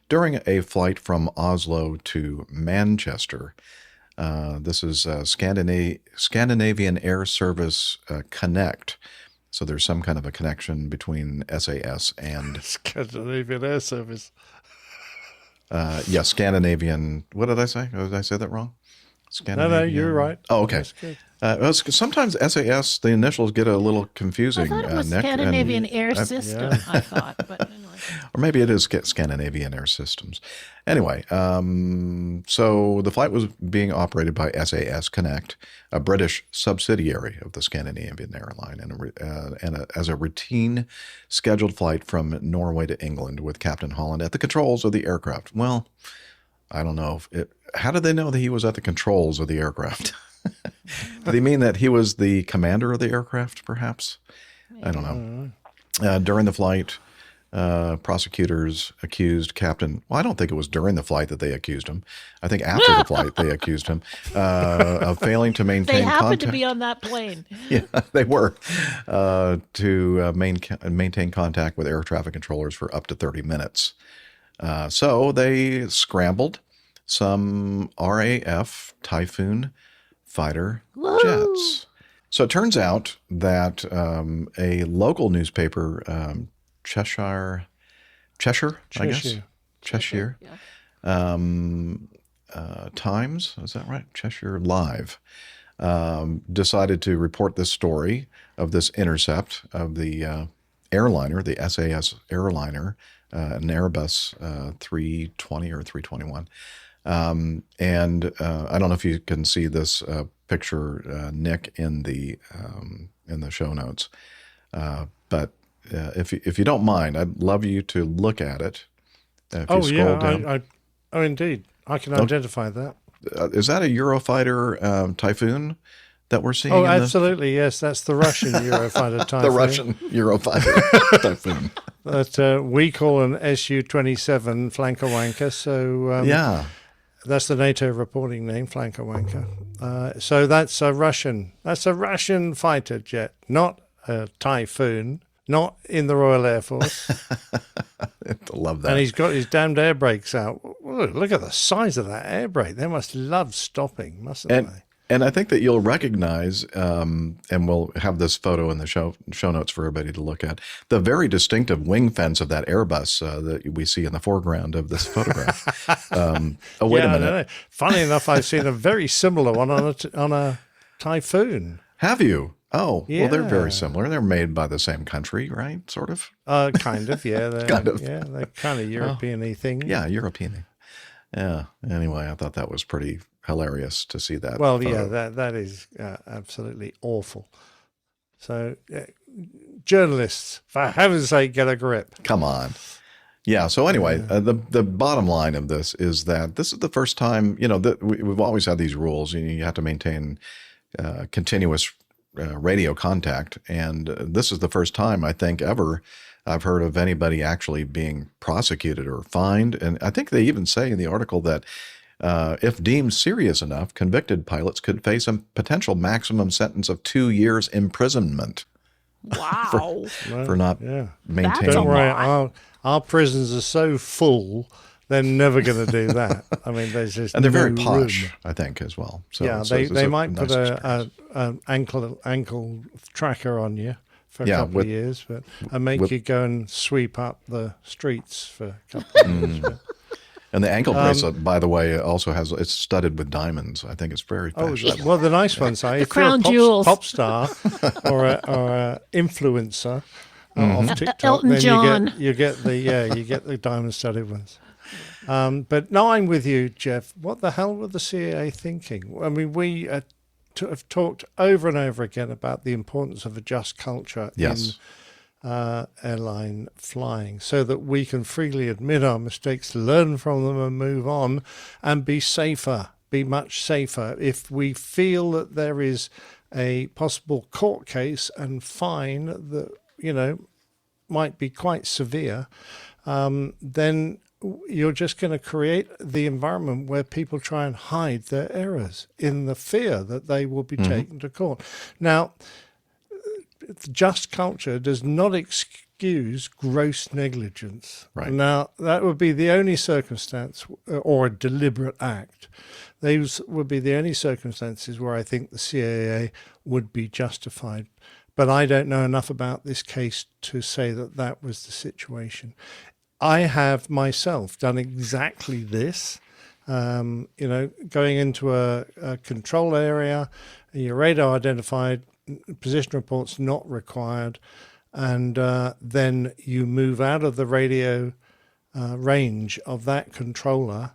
during a flight from Oslo to Manchester. This is Scandinavian Air Service Connect. So there's some kind of a connection between SAS and Scandinavian Air Service. Scandinavian. What did I say? Did I say that wrong? No, you're right. Oh, okay. Sometimes SAS, the initials get a little I confusing. thought it was Nick, Scandinavian Air System, I thought. But anyway. Or maybe it is Scandinavian Air Systems. Anyway, so the flight was being operated by SAS Connect, a British subsidiary of the Scandinavian airline, and as a routine scheduled flight from Norway to England with Captain Holland at the controls of the aircraft. Well, I don't know. How did they know that he was at the controls of the aircraft? Did he mean that he was the commander of the aircraft, perhaps? Maybe. I don't know. During the flight, prosecutors accused Captain... Well, I don't think it was during the flight that they accused him. I think after the flight they accused him of failing to maintain contact. They happened contact. to be on that plane. Yeah, they were. To maintain contact with air traffic controllers for up to 30 minutes. So they scrambled some RAF Typhoon fighter jets. So it turns out that a local newspaper, Cheshire, I guess? Cheshire. Yeah. Times, is that right? Cheshire Live. Decided to report this story of this intercept of the airliner, the SAS airliner, an Airbus 320 or 321. And I don't know if you can see this picture, Nick, in the show notes. But if you don't mind, I'd love you to look at it. Down. Indeed, I can identify that. Is that a Eurofighter Typhoon that we're seeing? Oh, absolutely, yes. That's the Russian Eurofighter Typhoon. The Russian Eurofighter Typhoon. That we call an Su-27 Flanker Wanker. So yeah. That's the NATO reporting name, Flanker Wanker. So that's a Russian fighter jet, not a Typhoon, not in the Royal Air Force. I love that. And he's got his damned air brakes out. Look at the size of that air brake. They must love stopping, mustn't they? And I think that you'll recognize, and we'll have this photo in the show notes for everybody to look at, the very distinctive wing fence of that Airbus that we see in the foreground of this photograph. Wait a minute. Funny enough, I've seen a very similar one on a Typhoon. Have you? Oh, yeah. Well, they're very similar. They're made by the same country, right? Sort of? Kind of, yeah. Kind of. Yeah, they're kind of European-y thing. Yeah, European-y. Yeah. Anyway, I thought that was pretty hilarious to see that. Well, photo. yeah, that is absolutely awful. So, journalists, for heaven's sake, get a grip. Come on. Yeah. So anyway, the bottom line of this is that this is the first time, we've always had these rules. You have to maintain continuous radio contact. And this is the first time, I think, ever I've heard of anybody actually being prosecuted or fined. And I think they even say in the article that if deemed serious enough, convicted pilots could face a potential maximum sentence of 2 years imprisonment. Wow. for not maintaining. Don't worry, our prisons are so full, they're never going to do that. I mean, there's just and they're very no posh, room. I think, as well. So yeah, they might put an ankle tracker on you for a couple of years, and make you go and sweep up the streets for a couple of years. But, and the ankle bracelet, by the way, also it's studded with diamonds. I think it's very fashionable. Well, the nice ones are if crown you're a jewels. pop star or a influencer off TikTok, Elton then John. you get the diamond studded ones. But no, I'm with you, Jeff. What the hell were the CIA thinking? I mean, we have talked over and over again about the importance of a just culture in airline flying, so that we can freely admit our mistakes, learn from them, and move on, and be much safer. If we feel that there is a possible court case and fine that might be quite severe, then you're just going to create the environment where people try and hide their errors in the fear that they will be taken to court. Now, just culture does not excuse gross negligence. Right. Now, that would be the only circumstance, or a deliberate act. Those would be the only circumstances where I think the CAA would be justified. But I don't know enough about this case to say that that was the situation. I have myself done exactly this Going into a control area, your radar identified, position reports not required, and then you move out of the radio range of that controller,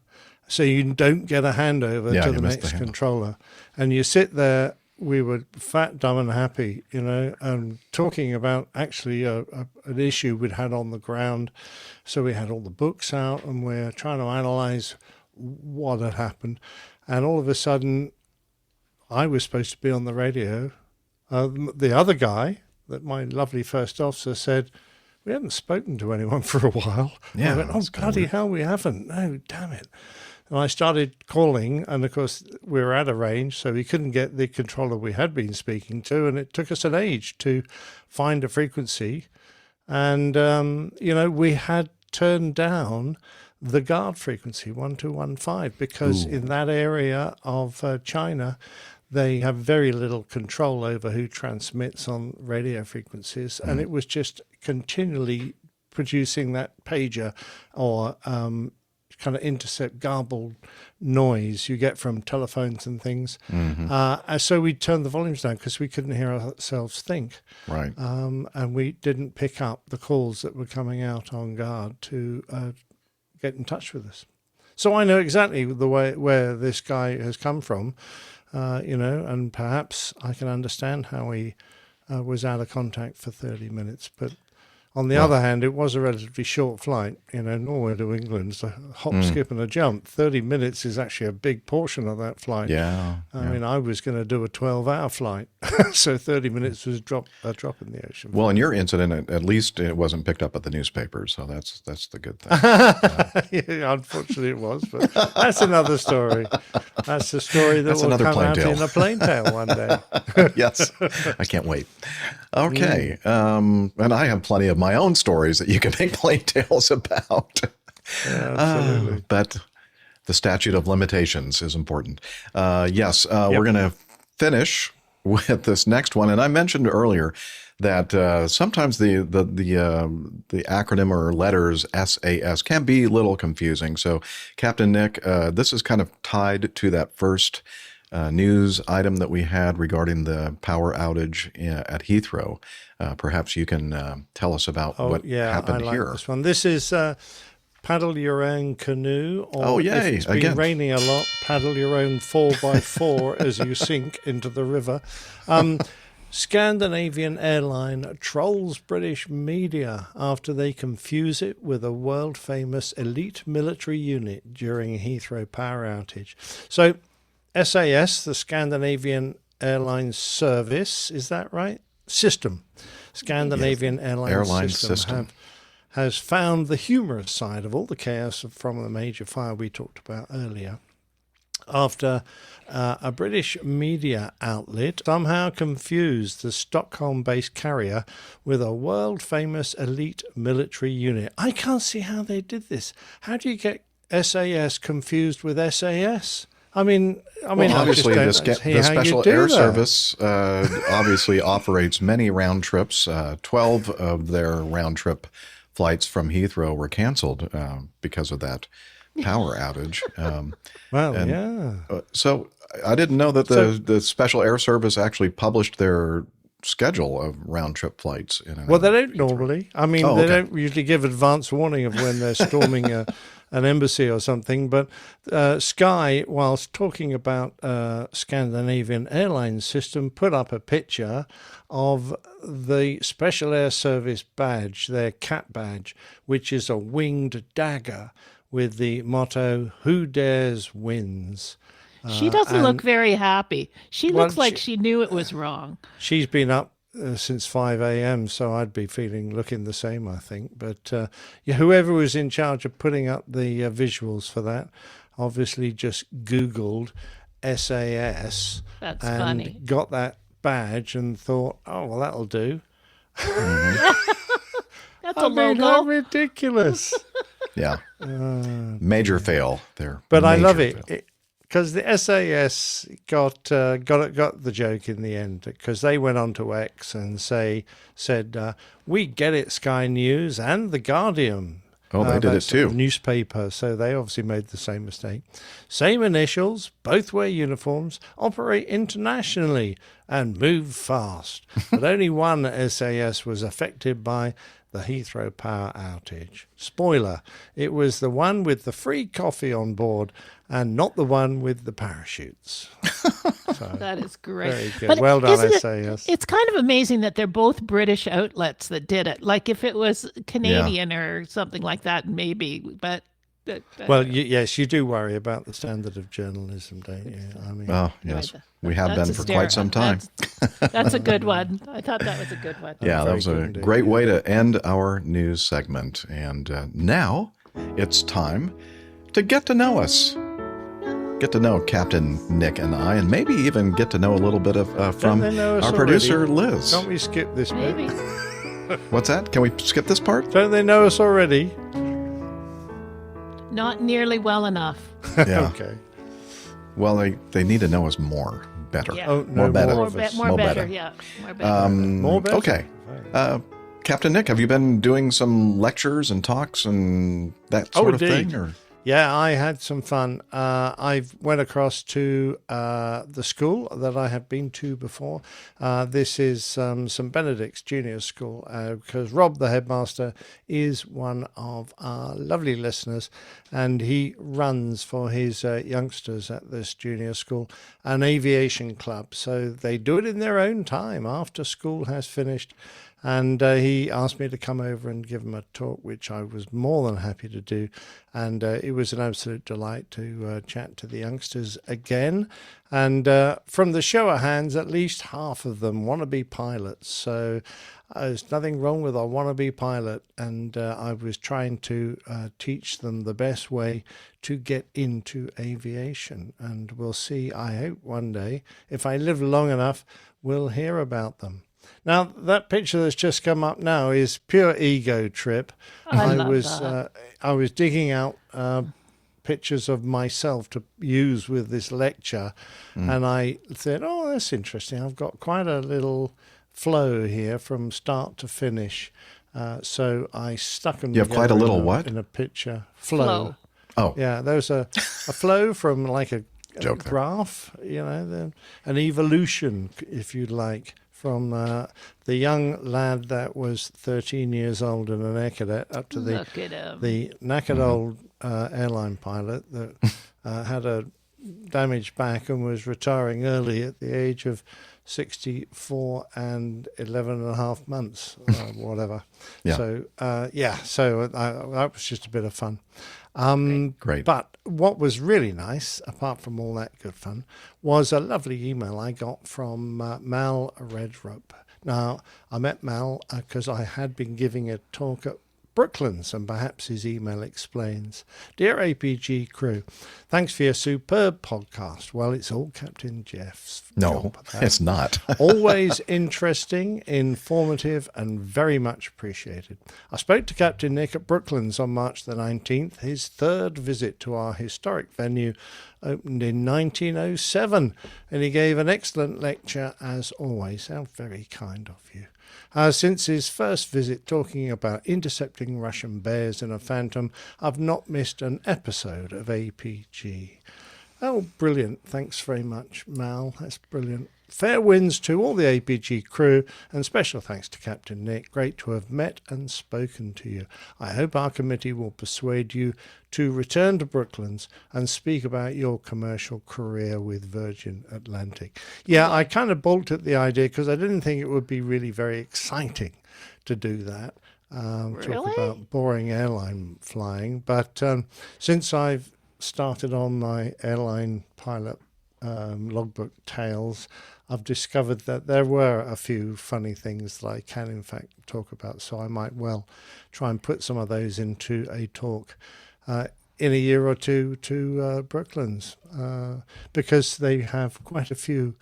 so you don't get a handover to the next controller, and you sit there. We were fat, dumb, and happy, talking about actually an issue we'd had on the ground. So we had all the books out, and we're trying to analyze what had happened. And all of a sudden, I was supposed to be on the radio. The other guy, that my lovely first officer, said, "We haven't spoken to anyone for a while." Yeah, I went, "Oh, bloody hell, we haven't. No, damn it." And I started calling, and of course we were out of range, so we couldn't get the controller we had been speaking to, and it took us an age to find a frequency. And, we had turned down the guard frequency, 1215, because in that area of China, they have very little control over who transmits on radio frequencies, and it was just continually producing that pager or kind of intercept garbled noise you get from telephones and things. So we turned the volumes down because we couldn't hear ourselves think. Right. And we didn't pick up the calls that were coming out on guard to get in touch with us. So I know exactly where this guy has come from, and perhaps I can understand how he was out of contact for 30 minutes. But on the other hand, it was a relatively short flight. Norway to England's a hop, skip, and a jump. 30 minutes is actually a big portion of that flight. Yeah. I mean, I was going to do a 12-hour flight, so 30 minutes was a drop in the ocean. Well, in your incident, at least it wasn't picked up at the newspapers, so that's the good thing. Yeah, unfortunately, it was, but that's another story. That's a story that will come out in a plain tale one day. Yes, I can't wait. Okay, and I have plenty of my own stories that you can make plain tales about. Yeah, absolutely. But the statute of limitations is important. We're going to finish with this next one, and I mentioned earlier that sometimes the acronym or letters SAS can be a little confusing. So, Captain Nick, this is kind of tied to that first news item that we had regarding the power outage at Heathrow. Perhaps you can tell us about what happened I like here. This one. This is paddle your own canoe. Or yay! If it's been Again. raining a lot, paddle your own 4x4 as you sink into the river. Scandinavian Airline trolls British media after they confuse it with a world-famous elite military unit during Heathrow power outage. So, SAS, the Scandinavian Airlines Service, is that right? System. Scandinavian Airline System has found the humorous side of all the chaos from the major fire we talked about earlier, after a British media outlet somehow confused the Stockholm-based carrier with a world-famous elite military unit. I can't see how they did this. How do you get SAS confused with SAS? I mean, obviously, the Special Air Service obviously operates many round trips. 12 of their round trip flights from Heathrow were canceled because of that power outage. So I didn't know that the Special Air Service actually published their schedule of round trip flights. Well, they don't normally. I mean, they don't usually give advance warning of when they're storming an embassy or something. But Sky, whilst talking about Scandinavian Airlines system, put up a picture of the Special Air Service badge, their CAT badge, which is a winged dagger with the motto, "Who dares wins." She doesn't look very happy. She looks like she knew it was wrong. She's been up since 5 a.m., so I'd be looking the same, I think. But whoever was in charge of putting up the visuals for that obviously just Googled SAS and got that badge and thought, oh, well, that'll do. That's a logo. How ridiculous. Yeah. Major fail there. But I love it. Because the SAS got the joke in the end, because they went on to X and said, "We get it, Sky News and The Guardian. Oh, they did it That's too. a newspaper, so they obviously made the same mistake. Same initials, both wear uniforms, operate internationally, and move fast. But only one SAS was affected by the Heathrow power outage. Spoiler, it was the one with the free coffee on board and not the one with the parachutes. So, that is great. very good. But Well done, isn't SAS. It's kind of amazing that they're both British outlets that did it. Like if it was Canadian or something like that, maybe. But well, yes, you do worry about the standard of journalism, don't you? I mean, Oh, yes. We have been for quite some time. That's a good one. I thought that was a good one. Yeah, that was a great way to end our news segment. And now it's time to get to know us. Get to know Captain Nick and I, and maybe even get to know a little bit of from our producer, Liz. Can't we skip this bit? What's that? Can we skip this part? Don't they know us already? Not nearly well enough. Yeah. Okay. Well, they need to know us better. Yeah. Oh, more no, better. More better, yeah. More better. More better? Okay. Captain Nick, have you been doing some lectures and talks and that sort of thing? Or? Yeah, I had some fun. I went across to the school that I have been to before. This is St. Benedict's Junior School, because Rob, the headmaster, is one of our lovely listeners, and he runs for his youngsters at this junior school an aviation club. So they do it in their own time after school has finished. And he asked me to come over and give him a talk, which I was more than happy to do. And it was an absolute delight to chat to the youngsters again. And from the show of hands, at least half of them want to be pilots. So there's nothing wrong with a wannabe pilot. And I was trying to teach them the best way to get into aviation. And we'll see, I hope one day, if I live long enough, we'll hear about them. Now, that picture that's just come up now is pure ego trip. I was digging out pictures of myself to use with this lecture, and I said, oh, that's interesting. I've got quite a little flow here from start to finish. So I stuck them together. You have quite a little what? In a picture. Flow. Oh. Yeah, there's a flow from like a graph, an evolution, if you like, from the young lad that was 13 years old and an air cadet up to the knackered old airline pilot that had a damaged back and was retiring early at the age of 64 and 11 and a half months, whatever. Yeah. So, that was just a bit of fun. Great. But what was really nice, apart from all that good fun, was a lovely email I got from Mal Redrope. Now, I met Mal because I had been giving a talk at Brooklands, and perhaps his email explains. Dear APG crew, thanks for your superb podcast. Well, it's all Captain Jeff's job. No, it's not. Always interesting, informative, and very much appreciated. I spoke to Captain Nick at Brooklands on March the 19th. His third visit to our historic venue opened in 1907, and he gave an excellent lecture as always. How very kind of you. Since his first visit talking about intercepting Russian bears in a Phantom, I've not missed an episode of APG. Oh, brilliant. Thanks very much, Mal. That's brilliant. Fair winds to all the APG crew, and special thanks to Captain Nick. Great to have met and spoken to you. I hope our committee will persuade you to return to Brooklands and speak about your commercial career with Virgin Atlantic. Yeah, I kind of balked at the idea because I didn't think it would be really very exciting to do that. Talk about boring airline flying. But since I've started on my airline pilot logbook tales, I've discovered that there were a few funny things that I can in fact talk about, so I might well try and put some of those into a talk in a year or two to Brooklands, because they have quite a few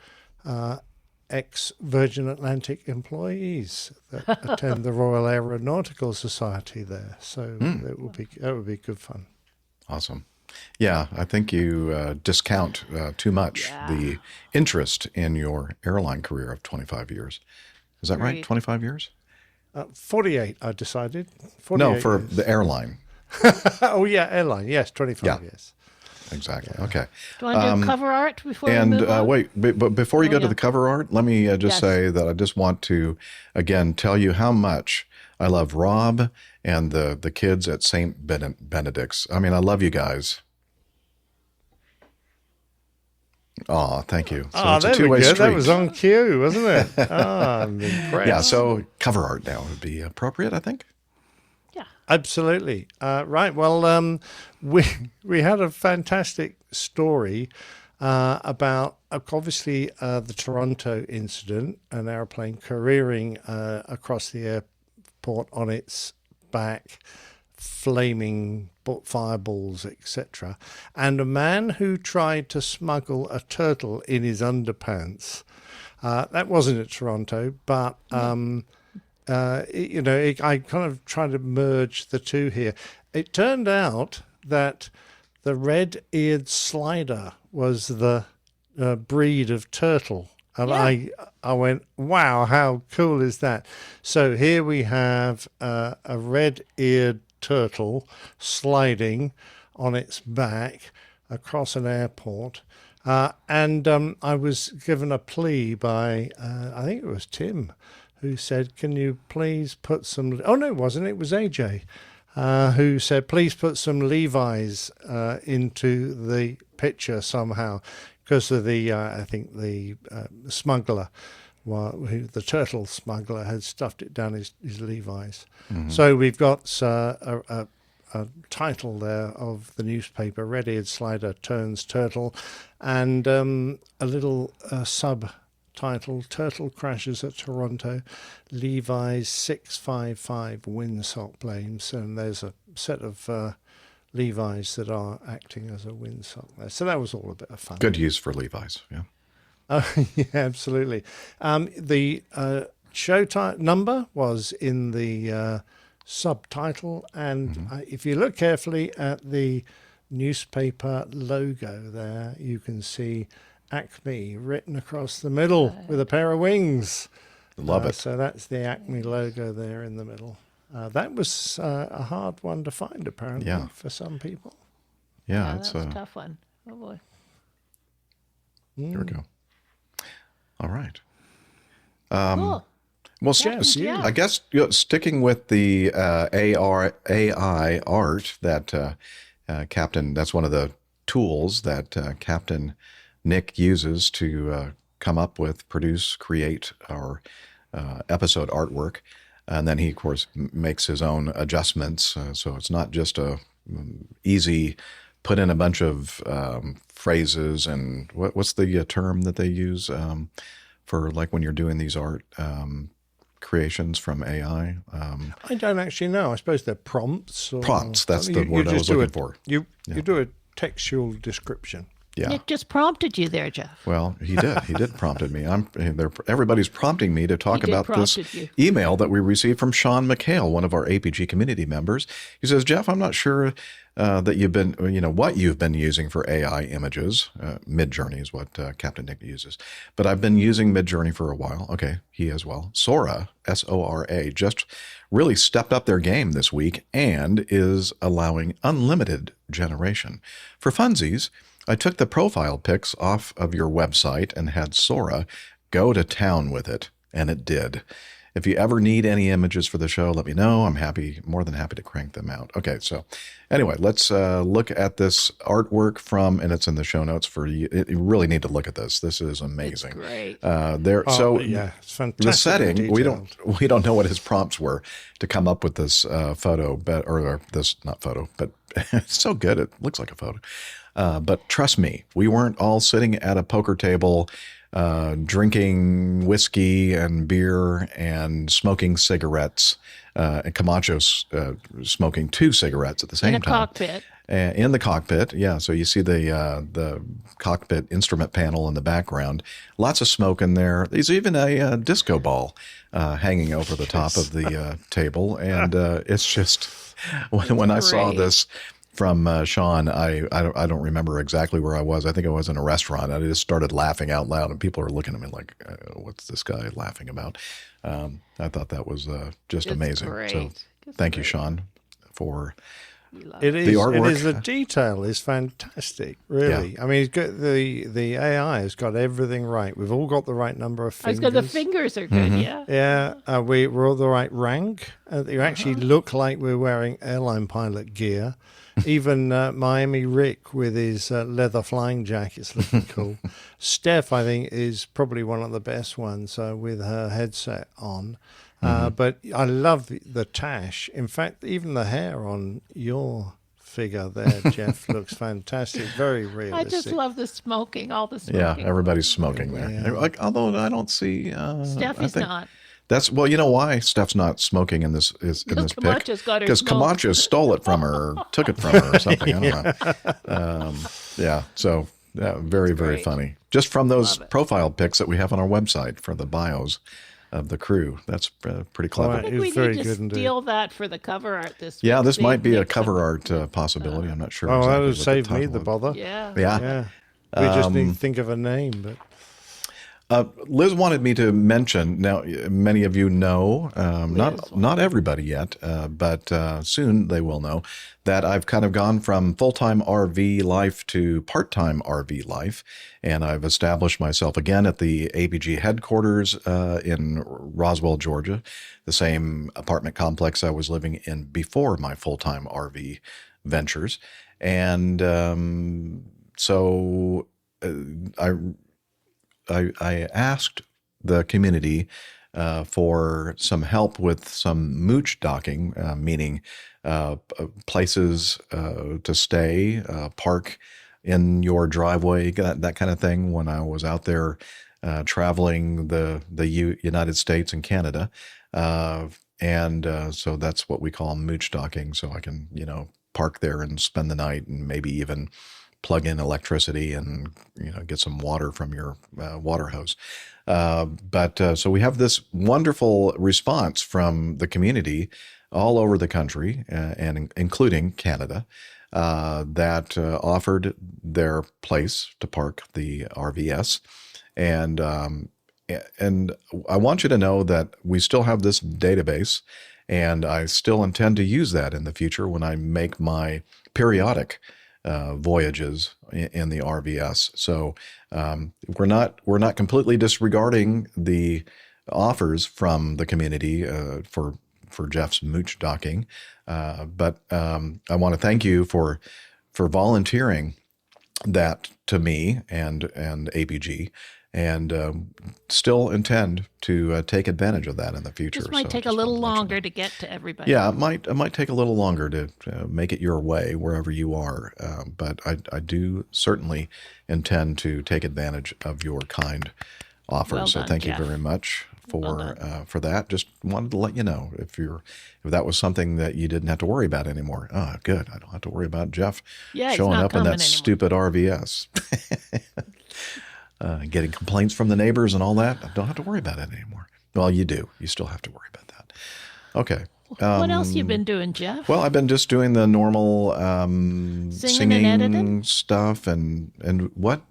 ex-Virgin Atlantic employees that attend the Royal Aeronautical Society there, so that would be good fun. Awesome. Yeah, I think you discount too much the interest in your airline career of 25 years. Is that right? 25 years? 48, I decided. 48 no, for years. the airline. Oh, yeah, Airline. Yes, 25 years. Exactly. Okay. Do you want to do cover art before we And move on? wait, but before you go to yeah. the cover art, let me just Yes. say that I just want to, again, tell you how much I love Rob and the kids at St. Benedict's. I mean, I love you guys. Oh, thank you. So it's a there we two-way go. street. That was on cue, wasn't it? I'm impressed. Yeah, so cover art now would be appropriate, I think. Absolutely. Right. Well, we had a fantastic story about obviously the Toronto incident, an airplane careering across the airport on its back, flaming fireballs, etc., and a man who tried to smuggle a turtle in his underpants. That wasn't at Toronto, but I kind of tried to merge the two here. It turned out that the red-eared slider was the breed of turtle. And I went, wow, how cool is that? So here we have a red-eared turtle sliding on its back across an airport. And I was given a plea by, I think it was Tim, who said, can you please put some... Oh, no, it wasn't. It was AJ, who said, please put some Levi's into the picture somehow, because of the, I think, the smuggler, the turtle smuggler had stuffed it down his Levi's. Mm-hmm. So we've got a title there of the newspaper, Red-Eared Slider Turns Turtle, and a little subtitle, Turtle Crashes at Toronto, Levi's 655 windsock blames, and there's a set of Levi's that are acting as a windsock there. So that was all a bit of fun. Good use for Levi's, yeah. Yeah, absolutely. The show number was in the subtitle, and if you look carefully at the newspaper logo there, you can see Acme written across the middle with a pair of wings. Love it. So that's the Acme logo there in the middle. That was a hard one to find, apparently, for some people. Yeah, it's a tough one. Oh, boy. Here we go. All right. Cool. Well, I guess sticking with the AI art that Captain, that's one of the tools that Captain Nick uses to come up with, produce, create our episode artwork. And then he, of course, makes his own adjustments. So it's not just a easy put in a bunch of phrases and what's the term that they use for like when you're doing these art creations from AI? I don't actually know. I suppose they're prompts. Prompts, that's the word I was looking for. You do a textual description. Yeah. Nick just prompted you there, Jeff. Well, he did. He did prompted me. Everybody's prompting me to talk about this email that we received from Sean McHale, one of our APG community members. He says, Jeff, I'm not sure that you've been, what you've been using for AI images. Midjourney is what Captain Nick uses. But I've been using Midjourney for a while. Okay, he as well. Sora, S-O-R-A, just really stepped up their game this week and is allowing unlimited generation. For funsies, I took the profile pics off of your website and had Sora go to town with it, and it did. If you ever need any images for the show, let me know. I'm more than happy to crank them out. Okay, so anyway, let's look at this artwork and it's in the show notes for you. You really need to look at this. This is amazing. It's great. It's fantastic. The setting, we don't know what his prompts were to come up with this photo, but it's so good. It looks like a photo. But trust me, we weren't all sitting at a poker table drinking whiskey and beer and smoking cigarettes, and Camacho smoking 2 cigarettes at the same time. In a cockpit. In the cockpit, yeah. So you see the cockpit instrument panel in the background. Lots of smoke in there. There's even a disco ball hanging over the top of the table. And it's just, when I saw this from Sean, I don't remember exactly where I was. I think I was in a restaurant. I just started laughing out loud, and people are looking at me like, "What's this guy laughing about?" I thought that was just amazing. Great. So thank you, Sean, for It is. The artwork. It is. The detail is fantastic. Really. Yeah. I mean, he's got the AI has got everything right. We've all got the right number of fingers. The fingers are good. Yeah. Yeah. We're all the right rank. You actually look like we're wearing airline pilot gear. Even Miami Rick with his leather flying jacket's looking cool. Steph, I think, is probably one of the best ones with her headset on. But I love the tash. In fact, even the hair on your figure there, Jeff, looks fantastic. Very realistic. I just love the smoking, all the smoking. Yeah, everybody's smoking there. Yeah. Although I don't see... Steffi's not. That's you know why Steph's not smoking in this pic? Because Camacho stole it from her, or took it from her, or something. I don't know. So very, very funny. Just from those profile pics that we have on our website for the bios of the crew. That's pretty clever. I think we need to steal that for the cover art this week. Yeah, this might be a cover art possibility. I'm not sure. Oh, exactly that would save me the bother. Yeah. We just need to think of a name, but. Liz wanted me to mention, now many of you know, not everybody yet, but soon they will know, that I've kind of gone from full-time RV life to part-time RV life, and I've established myself again at the APG headquarters in Roswell, Georgia, the same apartment complex I was living in before my full-time RV ventures. And so I asked the community for some help with some mooch docking, meaning places to stay, park in your driveway, that kind of thing, when I was out there traveling the United States and Canada. So that's what we call mooch docking. So I can, park there and spend the night and maybe even plug in electricity and get some water from your water hose. So we have this wonderful response from the community all over the country, and including Canada, that offered their place to park the RVS. And I want you to know that we still have this database, and I still intend to use that in the future when I make my periodic voyages in the RVS. So we're not completely disregarding the offers from the community for Jeff's mooch docking, but I want to thank you for volunteering that to me and APG, and still intend to take advantage of that in the future. This might take a little longer to get to everybody. Yeah, it might take a little longer to make it your way wherever you are, but I do certainly intend to take advantage of your kind offer. Well so done, thank Jeff. you very much for that. Just wanted to let you know if that was something that you didn't have to worry about anymore. Oh, good. I don't have to worry about Jeff showing up in that stupid RVS. Getting complaints from the neighbors and all that. I don't have to worry about it anymore. Well, you do. You still have to worry about that. Okay. What else you been doing, Jeff? Well, I've been just doing the normal singing and editing stuff and what?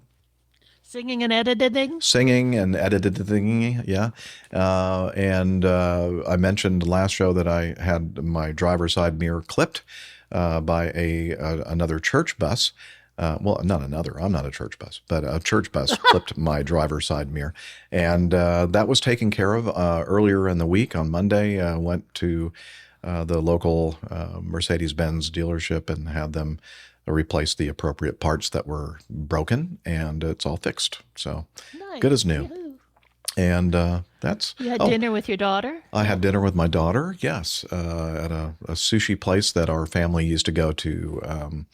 Singing and editing? Singing and editing, yeah. I mentioned last show that I had my driver's side mirror clipped by another church bus. Well, not another. I'm not a church bus, but a church bus clipped my driver's side mirror. And that was taken care of earlier in the week. On Monday, I went to the local Mercedes-Benz dealership and had them replace the appropriate parts that were broken, and it's all fixed. So nice. Good as new. Yoo-hoo. And that's... You had dinner with your daughter? I had dinner with my daughter, yes, at a sushi place that our family used to go to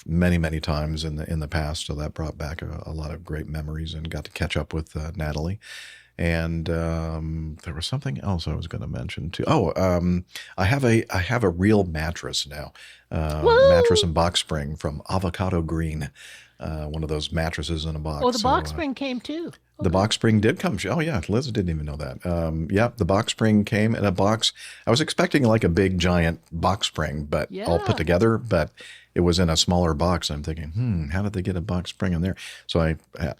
many, many times in the past. So that brought back a lot of great memories, and got to catch up with Natalie. And there was something else I was going to mention too. I have a real mattress now, mattress and box spring from Avocado Green, one of those mattresses in a box. Oh, the box spring came too. The box spring did come. Oh, yeah. Liz didn't even know that. Yeah, the box spring came in a box. I was expecting like a big, giant box spring, but all put together. But it was in a smaller box. I'm thinking, how did they get a box spring in there? So I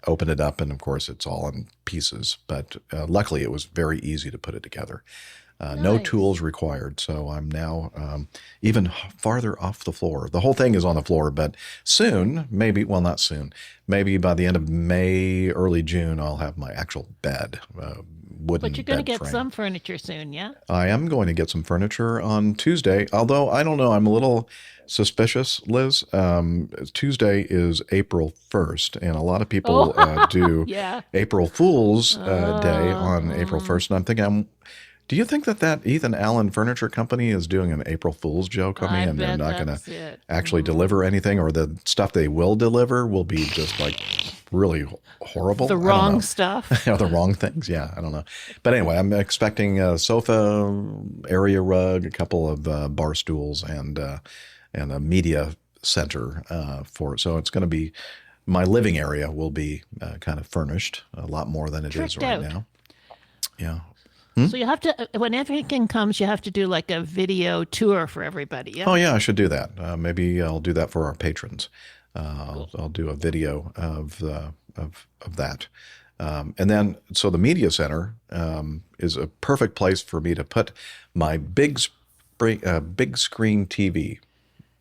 opened it up, and of course, it's all in pieces. But luckily, it was very easy to put it together. No tools required. So I'm now even farther off the floor. The whole thing is on the floor, but soon, maybe by the end of May, early June, I'll have my actual bed, wooden But you're going to bed get frame. some furniture soon, yeah? I am going to get some furniture on Tuesday, although I don't know. I'm a little suspicious, Liz. Tuesday is April 1st, and a lot of people do April Fool's Day on April 1st, and I'm thinking, do you think that Ethan Allen Furniture Company is doing an April Fool's joke on me, and they're not going to actually deliver anything, or the stuff they will deliver will be just like really horrible? The wrong stuff? The wrong things, yeah, I don't know. But anyway, I'm expecting a sofa, area rug, a couple of bar stools, and a media center so it's going to be, my living area will be kind of furnished a lot more than it is right now. Yeah. So you have to, when everything comes, you have to do like a video tour for everybody. Yeah. Oh yeah, I should do that. Maybe I'll do that for our patrons. I'll do a video of that, and then so the media center is a perfect place for me to put my big screen TV,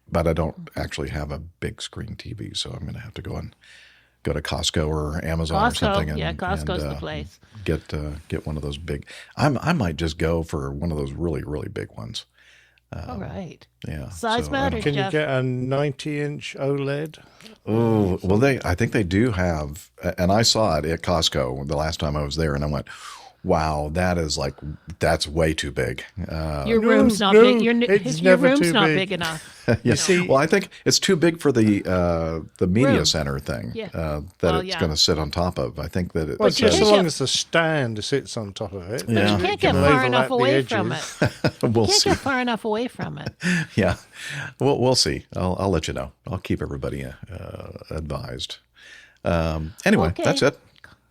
but I don't actually have a big screen TV, so I'm going to have to go to Costco or Amazon or something. Costco's the place. Get one of those big. I might just go for one of those really, really big ones. All right. Yeah. Size matters, Can you Jeff. get a 90-inch OLED? Oh, well, I think they do have, and I saw it at Costco the last time I was there, and I went, wow, that's way too big. Your room's not big. Your room's not big enough. Yeah. Well, I think it's too big for the media center thing that it's going to sit on top of. I think that Well, just as long as the stand sits on top of it. But you can't get far enough away from it. We'll you can't see. get far enough away from it. Yeah. We'll see. I'll let you know. I'll keep everybody advised. Anyway, that's it.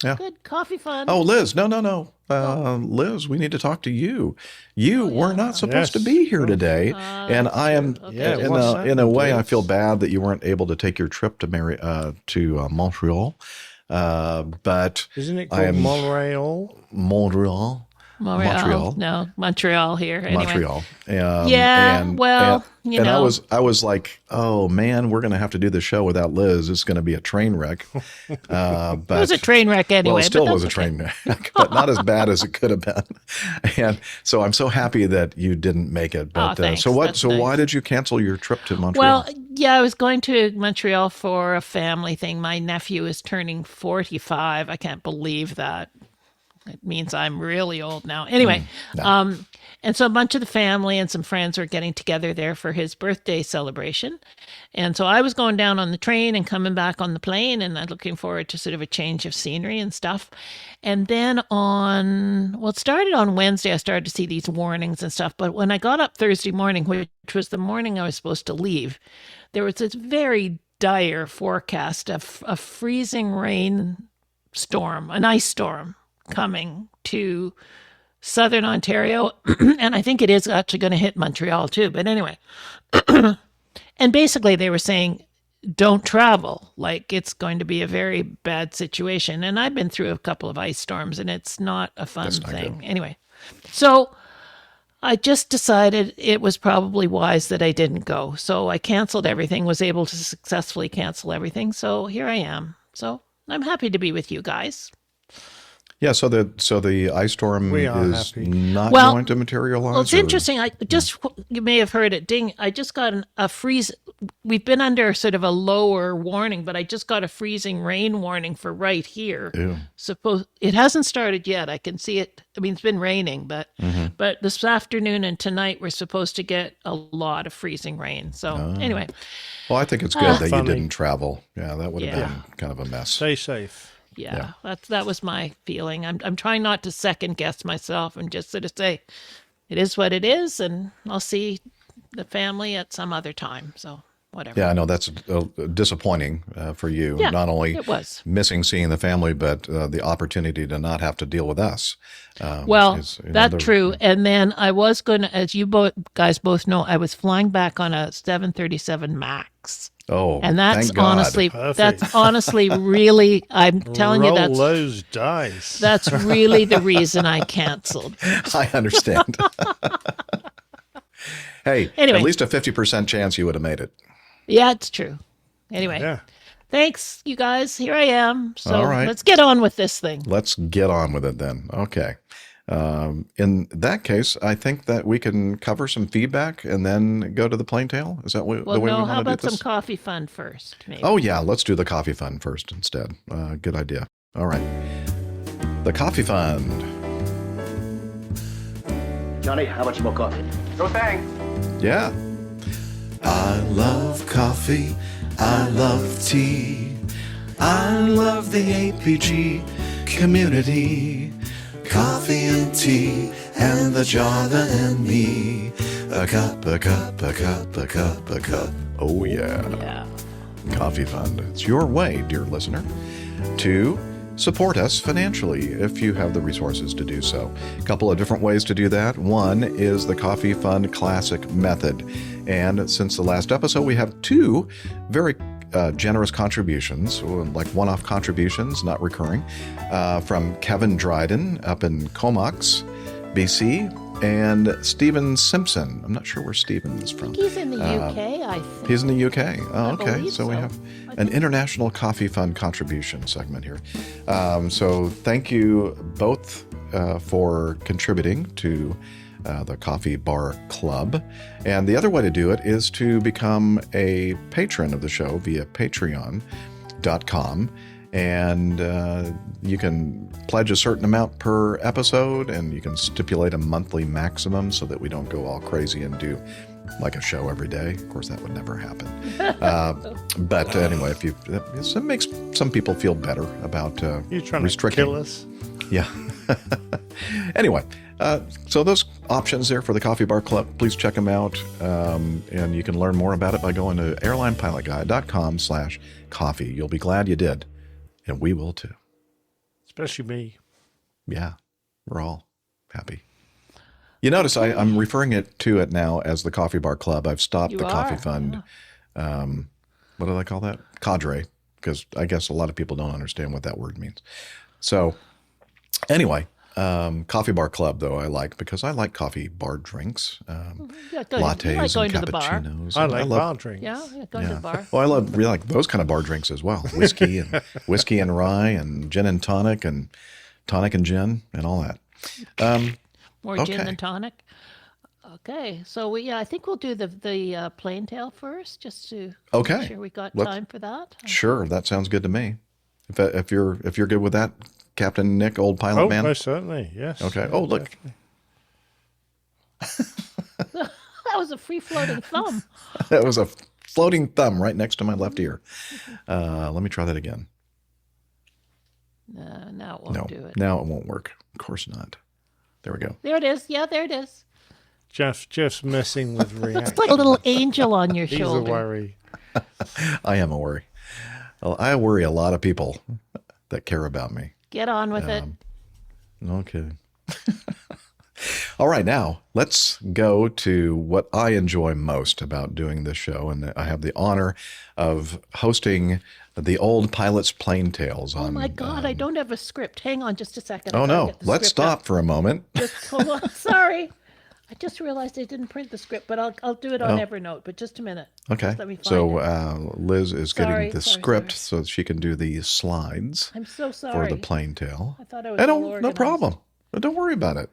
Yeah. Good coffee fun. Oh, Liz, no. Liz, we need to talk to you. You were not supposed to be here today, and I am in a way I feel bad that you weren't able to take your trip to Montreal. But isn't it called Montreal? Montreal. No, Montreal here. Anyway. Montreal. You know. I was like, oh man, we're going to have to do the show without Liz. It's going to be a train wreck. But it was a train wreck anyway. Well, it still was a train wreck, but not as bad as it could have been. And so I'm so happy that you didn't make it. But thanks. so what? That's so nice. Why did you cancel your trip to Montreal? Well, yeah, I was going to Montreal for a family thing. My nephew is turning 45. I can't believe that. It means I'm really old now. Anyway, and so a bunch of the family and some friends were getting together there for his birthday celebration. And so I was going down on the train and coming back on the plane, and I'm looking forward to sort of a change of scenery and stuff. And then it started on Wednesday, I started to see these warnings and stuff. But when I got up Thursday morning, which was the morning I was supposed to leave, there was this very dire forecast of a freezing rain storm, an ice storm, coming to southern Ontario, and I think it is actually going to hit Montreal too. But anyway, and basically they were saying, don't travel. Like, it's going to be a very bad situation. And I've been through a couple of ice storms, and it's not a fun thing. Good. Anyway, so I just decided it was probably wise that I didn't go. So I canceled everything, was able to successfully cancel everything. So here I am. So I'm happy to be with you guys. Yeah, so the ice storm is not going to materialize? Well, it's interesting. You may have heard it. I just got a freeze. We've been under sort of a lower warning, but I just got a freezing rain warning for right here. Ew. It hasn't started yet. I can see it. I mean, it's been raining, but this afternoon and tonight we're supposed to get a lot of freezing rain. So anyway. Well, I think it's good that you didn't travel. Yeah, that would have been kind of a mess. Stay safe. Yeah, that was my feeling. I'm trying not to second guess myself and just sort of say, it is what it is, and I'll see the family at some other time. So whatever. Yeah, I know that's disappointing for you. Yeah, not only it was. missing seeing the family, but the opportunity to not have to deal with us. That's true. And then I was going to, as you guys both know, I was flying back on a 737 MAX. Oh, and that's thank God. Perfect. that's honestly really, I'm telling you, Roll those dice. That's really the reason I canceled. I understand. Hey, Anyway. at least a 50% chance you would have made it. Yeah, it's true. Anyway, Yeah. thanks, you guys. Here I am. So All right. let's get on with this thing. Let's get on with it then. Okay. In that case, I think that we can cover some feedback and then go to the plain tale. Is that the way we want to do this? How about some coffee fun first? Maybe. Oh, yeah. Let's do the coffee fund first instead. Good idea. All right. The coffee fund. Johnny, how much more coffee? No thanks. Yeah. I love coffee, I love tea, I love the APG community. Coffee and tea, and the Java and me. A cup, a cup, a cup, a cup, a cup. Oh, yeah. Yeah. Coffee Fund. It's your way, dear listener, to support us financially if you have the resources to do so. A couple of different ways to do that. One is the Coffee Fund Classic Method. And since the last episode, we have two very generous contributions, like one-off contributions, not recurring, from Kevin Dryden up in Comox, BC, and Stephen Simpson. I'm not sure where Stephen is from. He's in the UK, I think. He's in the UK. Oh, okay. believe So we so. have an International Coffee Fund contribution segment here. So thank you both for contributing to the Coffee Bar Club. And the other way to do it is to become a patron of the show via patreon.com. And you can pledge a certain amount per episode, and you can stipulate a monthly maximum so that we don't go all crazy and do like a show every day. Of course, that would never happen. But anyway, it makes some people feel better about You're trying restricting. to kill us? Yeah. Anyway, so those options there for the Coffee Bar Club, please check them out. And you can learn more about it by going to airlinepilotguide.com/coffee. You'll be glad you did. And we will too. Especially me. Yeah, we're all happy. You notice I'm referring to it now as the Coffee Bar Club. I've stopped the Coffee Fund. Yeah. What do they call that? Cadre, because I guess a lot of people don't understand what that word means. So anyway, Coffee Bar Club, though, I like because I like coffee bar drinks, lattes like going and to the bar. cappuccinos. I like bar drinks. Yeah, going to the bar. Well, I really like those kind of bar drinks as well. Whiskey and rye and gin and tonic and gin and all that. More gin than tonic. Okay, so I think we'll do the plain tale first, just to make sure we got time for that. Sure, that sounds good to me. If you're good with that, Captain Nick, old pilot man. Oh, most certainly, yes. Okay. Oh, look. That was a free-floating thumb. That was a floating thumb right next to my left ear. Let me try that again. Now it won't do it. Now it won't work. Of course not. There we go. There it is. Yeah, there it is. Jeff's messing with reaction. It's like a little angel on your shoulder. He's a worry. I am a worry. Well, I worry a lot of people that care about me. Get on with it. Okay. All right, now let's go to what I enjoy most about doing this show, and I have the honor of hosting the Old Pilot's Plain Tales. Oh my God, I don't have a script. Hang on just a second. Oh no, let's stop for a moment. Just hold on. Sorry. I just realized I didn't print the script, but I'll do it on Evernote. But just a minute. Okay. Just let me find so Liz is getting the script so she can do the slides. I'm so sorry for the plain tale. I thought I was all organized. No problem. Don't worry about it.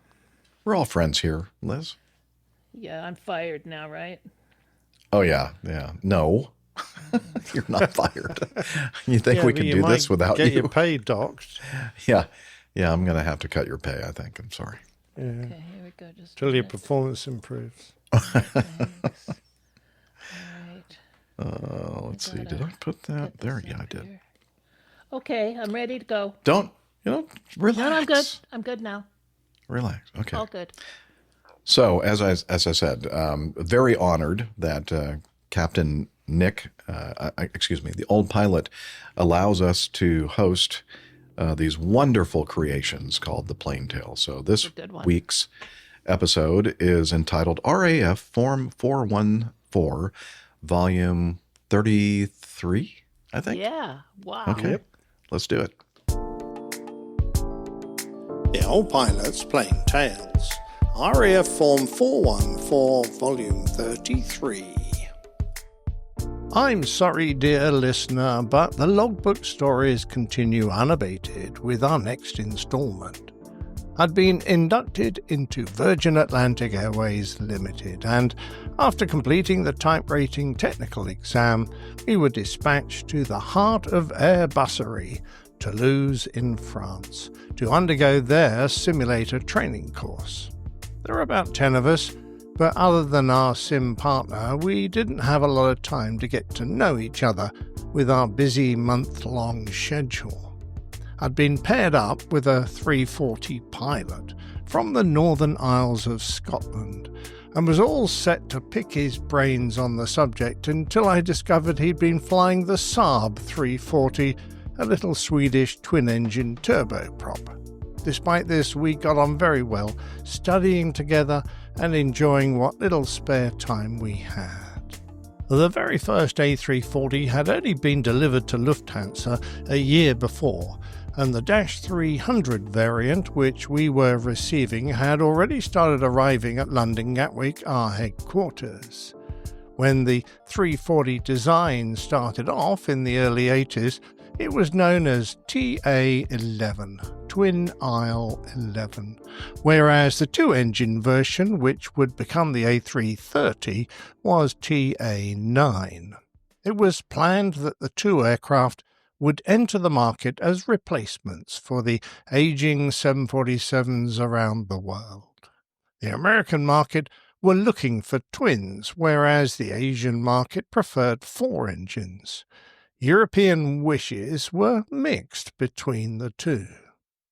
We're all friends here, Liz. Yeah, I'm fired now, right? Oh yeah. No, you're not fired. You think we can do this without you? Get your pay docked. Yeah. I'm gonna have to cut your pay. I think. I'm sorry. Yeah. Okay, here we go. Just till your performance improves. Thanks. All right. Let's see. Did I put that there? Yeah, I did. Here. Okay, I'm ready to go. Don't relax. No, I'm good. I'm good now. Relax. Okay. All good. So as I said, very honored that Captain Nick, the old pilot, allows us to host these wonderful creations called the Plane Tale. So this week's episode is entitled RAF Form 414, Volume 33, I think. Yeah, wow. Okay, let's do it. The Old Pilot's Plain Tales, RAF Form 414, Volume 33. I'm sorry, dear listener, but the logbook stories continue unabated with our next instalment. I'd been inducted into Virgin Atlantic Airways Limited, and after completing the type rating technical exam, we were dispatched to the heart of Airbussery, Toulouse in France, to undergo their simulator training course. There were about 10 of us, but other than our sim partner, we didn't have a lot of time to get to know each other with our busy month-long schedule. I'd been paired up with a 340 pilot from the Northern Isles of Scotland and was all set to pick his brains on the subject until I discovered he'd been flying the Saab 340, a little Swedish twin-engine turboprop. Despite this, we got on very well, studying together and enjoying what little spare time we had. The very first A340 had only been delivered to Lufthansa a year before, and the Dash 300 variant which we were receiving had already started arriving at London Gatwick, our headquarters. When the 340 design started off in the early 80s, it was known as TA-11, Twin Aisle 11, whereas the two-engine version, which would become the A330, was TA-9. It was planned that the two aircraft would enter the market as replacements for the aging 747s around the world. The American market were looking for twins, whereas the Asian market preferred four engines. European wishes were mixed between the two.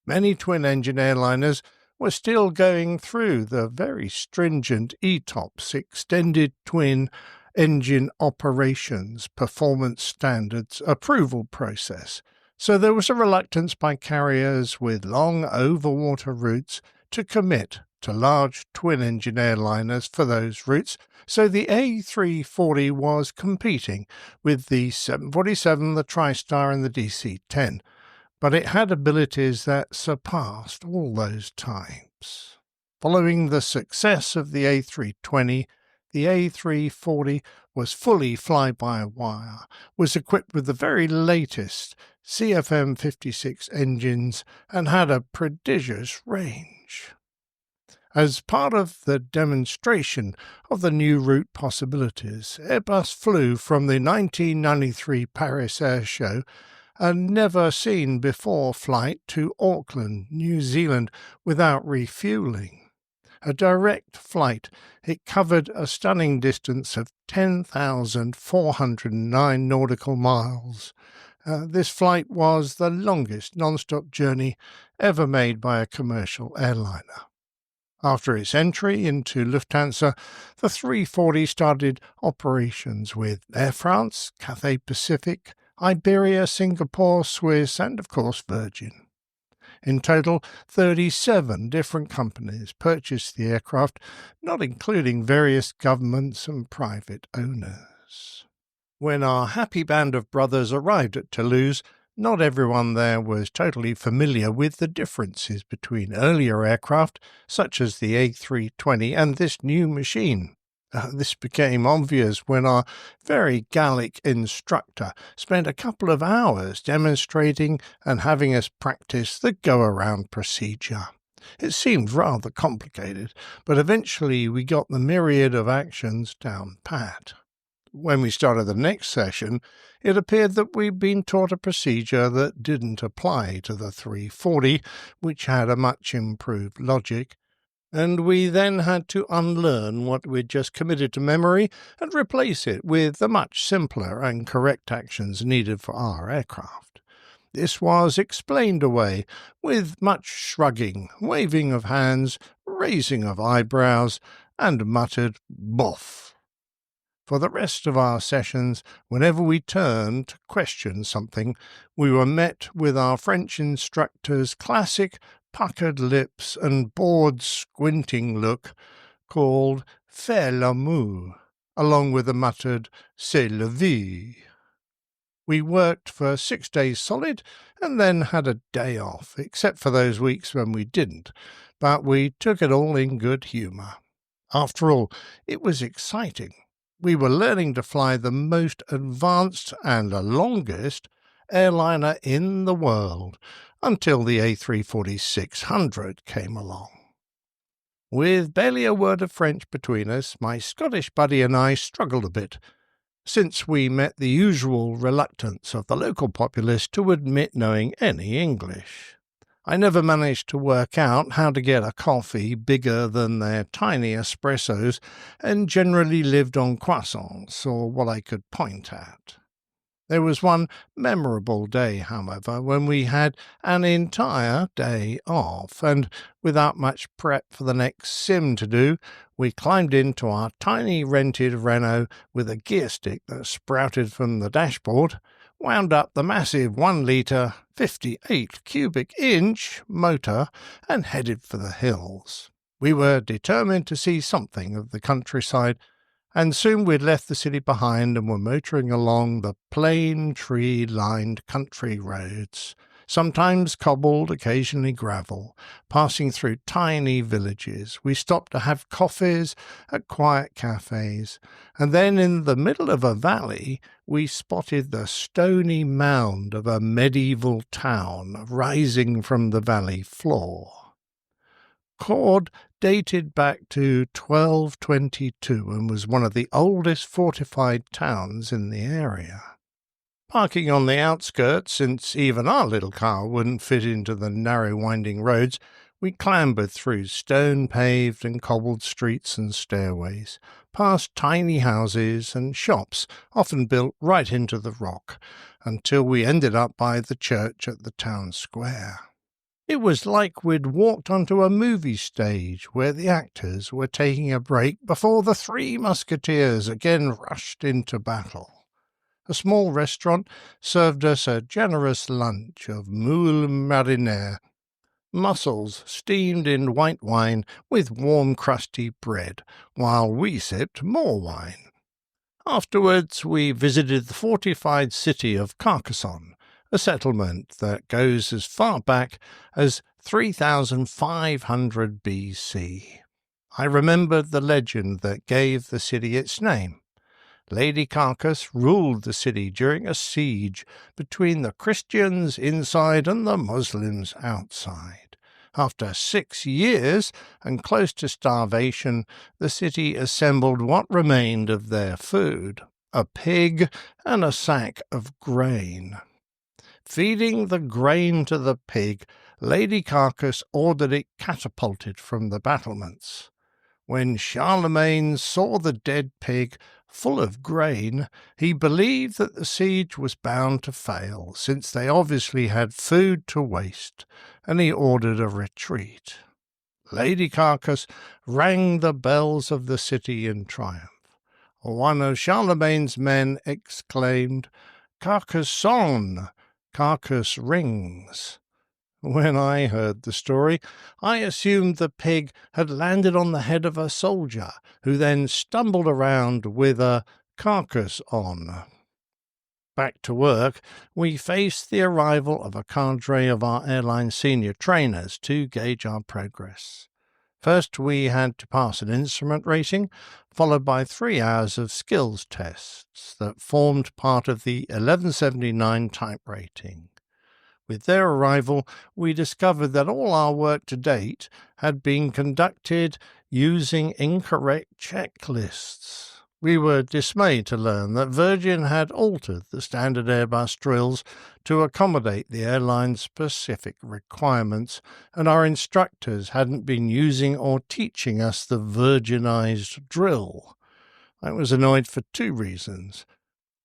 Many twin-engine airliners were still going through the very stringent ETOPS Extended Twin Engine Operations Performance Standards approval process, so there was a reluctance by carriers with long overwater routes to commit to large twin-engine airliners for those routes, so the A340 was competing with the 747, the TriStar and the DC-10, but it had abilities that surpassed all those types. Following the success of the A320, the A340 was fully fly-by-wire, was equipped with the very latest CFM56 engines, and had a prodigious range. As part of the demonstration of the new route possibilities, Airbus flew from the 1993 Paris Air Show a never-seen-before flight to Auckland, New Zealand, without refuelling. A direct flight, it covered a stunning distance of 10,409 nautical miles. This flight was the longest non-stop journey ever made by a commercial airliner. After its entry into Lufthansa, the 340 started operations with Air France, Cathay Pacific, Iberia, Singapore, Swiss, and of course Virgin. In total, 37 different companies purchased the aircraft, not including various governments and private owners. When our happy band of brothers arrived at Toulouse, not everyone there was totally familiar with the differences between earlier aircraft, such as the A320, and this new machine. This became obvious when our very Gallic instructor spent a couple of hours demonstrating and having us practice the go-around procedure. It seemed rather complicated, but eventually we got the myriad of actions down pat. When we started the next session, it appeared that we'd been taught a procedure that didn't apply to the 340, which had a much improved logic, and we then had to unlearn what we'd just committed to memory and replace it with the much simpler and correct actions needed for our aircraft. This was explained away with much shrugging, waving of hands, raising of eyebrows, and muttered "boff." For the rest of our sessions, whenever we turned to question something, we were met with our French instructor's classic puckered lips and bored squinting look called faire l'amour, along with a muttered c'est la vie. We worked for 6 days solid and then had a day off, except for those weeks when we didn't, but we took it all in good humour. After all, it was exciting. We were learning to fly the most advanced and the longest airliner in the world until the A340-600 came along. With barely a word of French between us, my Scottish buddy and I struggled a bit, since we met the usual reluctance of the local populace to admit knowing any English. I never managed to work out how to get a coffee bigger than their tiny espressos, and generally lived on croissants or what I could point at. There was one memorable day, however, when we had an entire day off, and without much prep for the next sim to do, we climbed into our tiny rented Renault with a gear stick that sprouted from the dashboard, wound up the massive 1-litre, 58 cubic inch motor, and headed for the hills. We were determined to see something of the countryside, and soon we'd left the city behind and were motoring along the plain, tree-lined country roads, sometimes cobbled, occasionally gravel, passing through tiny villages. We stopped to have coffees at quiet cafes, and then in the middle of a valley we spotted the stony mound of a medieval town rising from the valley floor. Cord dated back to 1222 and was one of the oldest fortified towns in the area. Parking on the outskirts, since even our little car wouldn't fit into the narrow winding roads, we clambered through stone-paved and cobbled streets and stairways, past tiny houses and shops, often built right into the rock, until we ended up by the church at the town square. It was like we'd walked onto a movie stage where the actors were taking a break before the Three Musketeers again rushed into battle. A small restaurant served us a generous lunch of moule marinière, mussels steamed in white wine with warm crusty bread, while we sipped more wine. Afterwards we visited the fortified city of Carcassonne, a settlement that goes as far back as 3500 BC. I remembered the legend that gave the city its name. Lady Carcass ruled the city during a siege between the Christians inside and the Muslims outside. After 6 years and close to starvation, the city assembled what remained of their food, a pig and a sack of grain. Feeding the grain to the pig, Lady Carcass ordered it catapulted from the battlements. When Charlemagne saw the dead pig full of grain, he believed that the siege was bound to fail, since they obviously had food to waste, and he ordered a retreat. Lady Carcass rang the bells of the city in triumph. One of Charlemagne's men exclaimed, "Carcassonne! Carcass rings." When I heard the story, I assumed the pig had landed on the head of a soldier, who then stumbled around with a carcass on. Back to work, we faced the arrival of a cadre of our airline senior trainers to gauge our progress. First, we had to pass an instrument rating, followed by 3 hours of skills tests that formed part of the 1179 type rating. With their arrival, we discovered that all our work to date had been conducted using incorrect checklists. We were dismayed to learn that Virgin had altered the standard Airbus drills to accommodate the airline's specific requirements, and our instructors hadn't been using or teaching us the Virginized drill. I was annoyed for 2 reasons.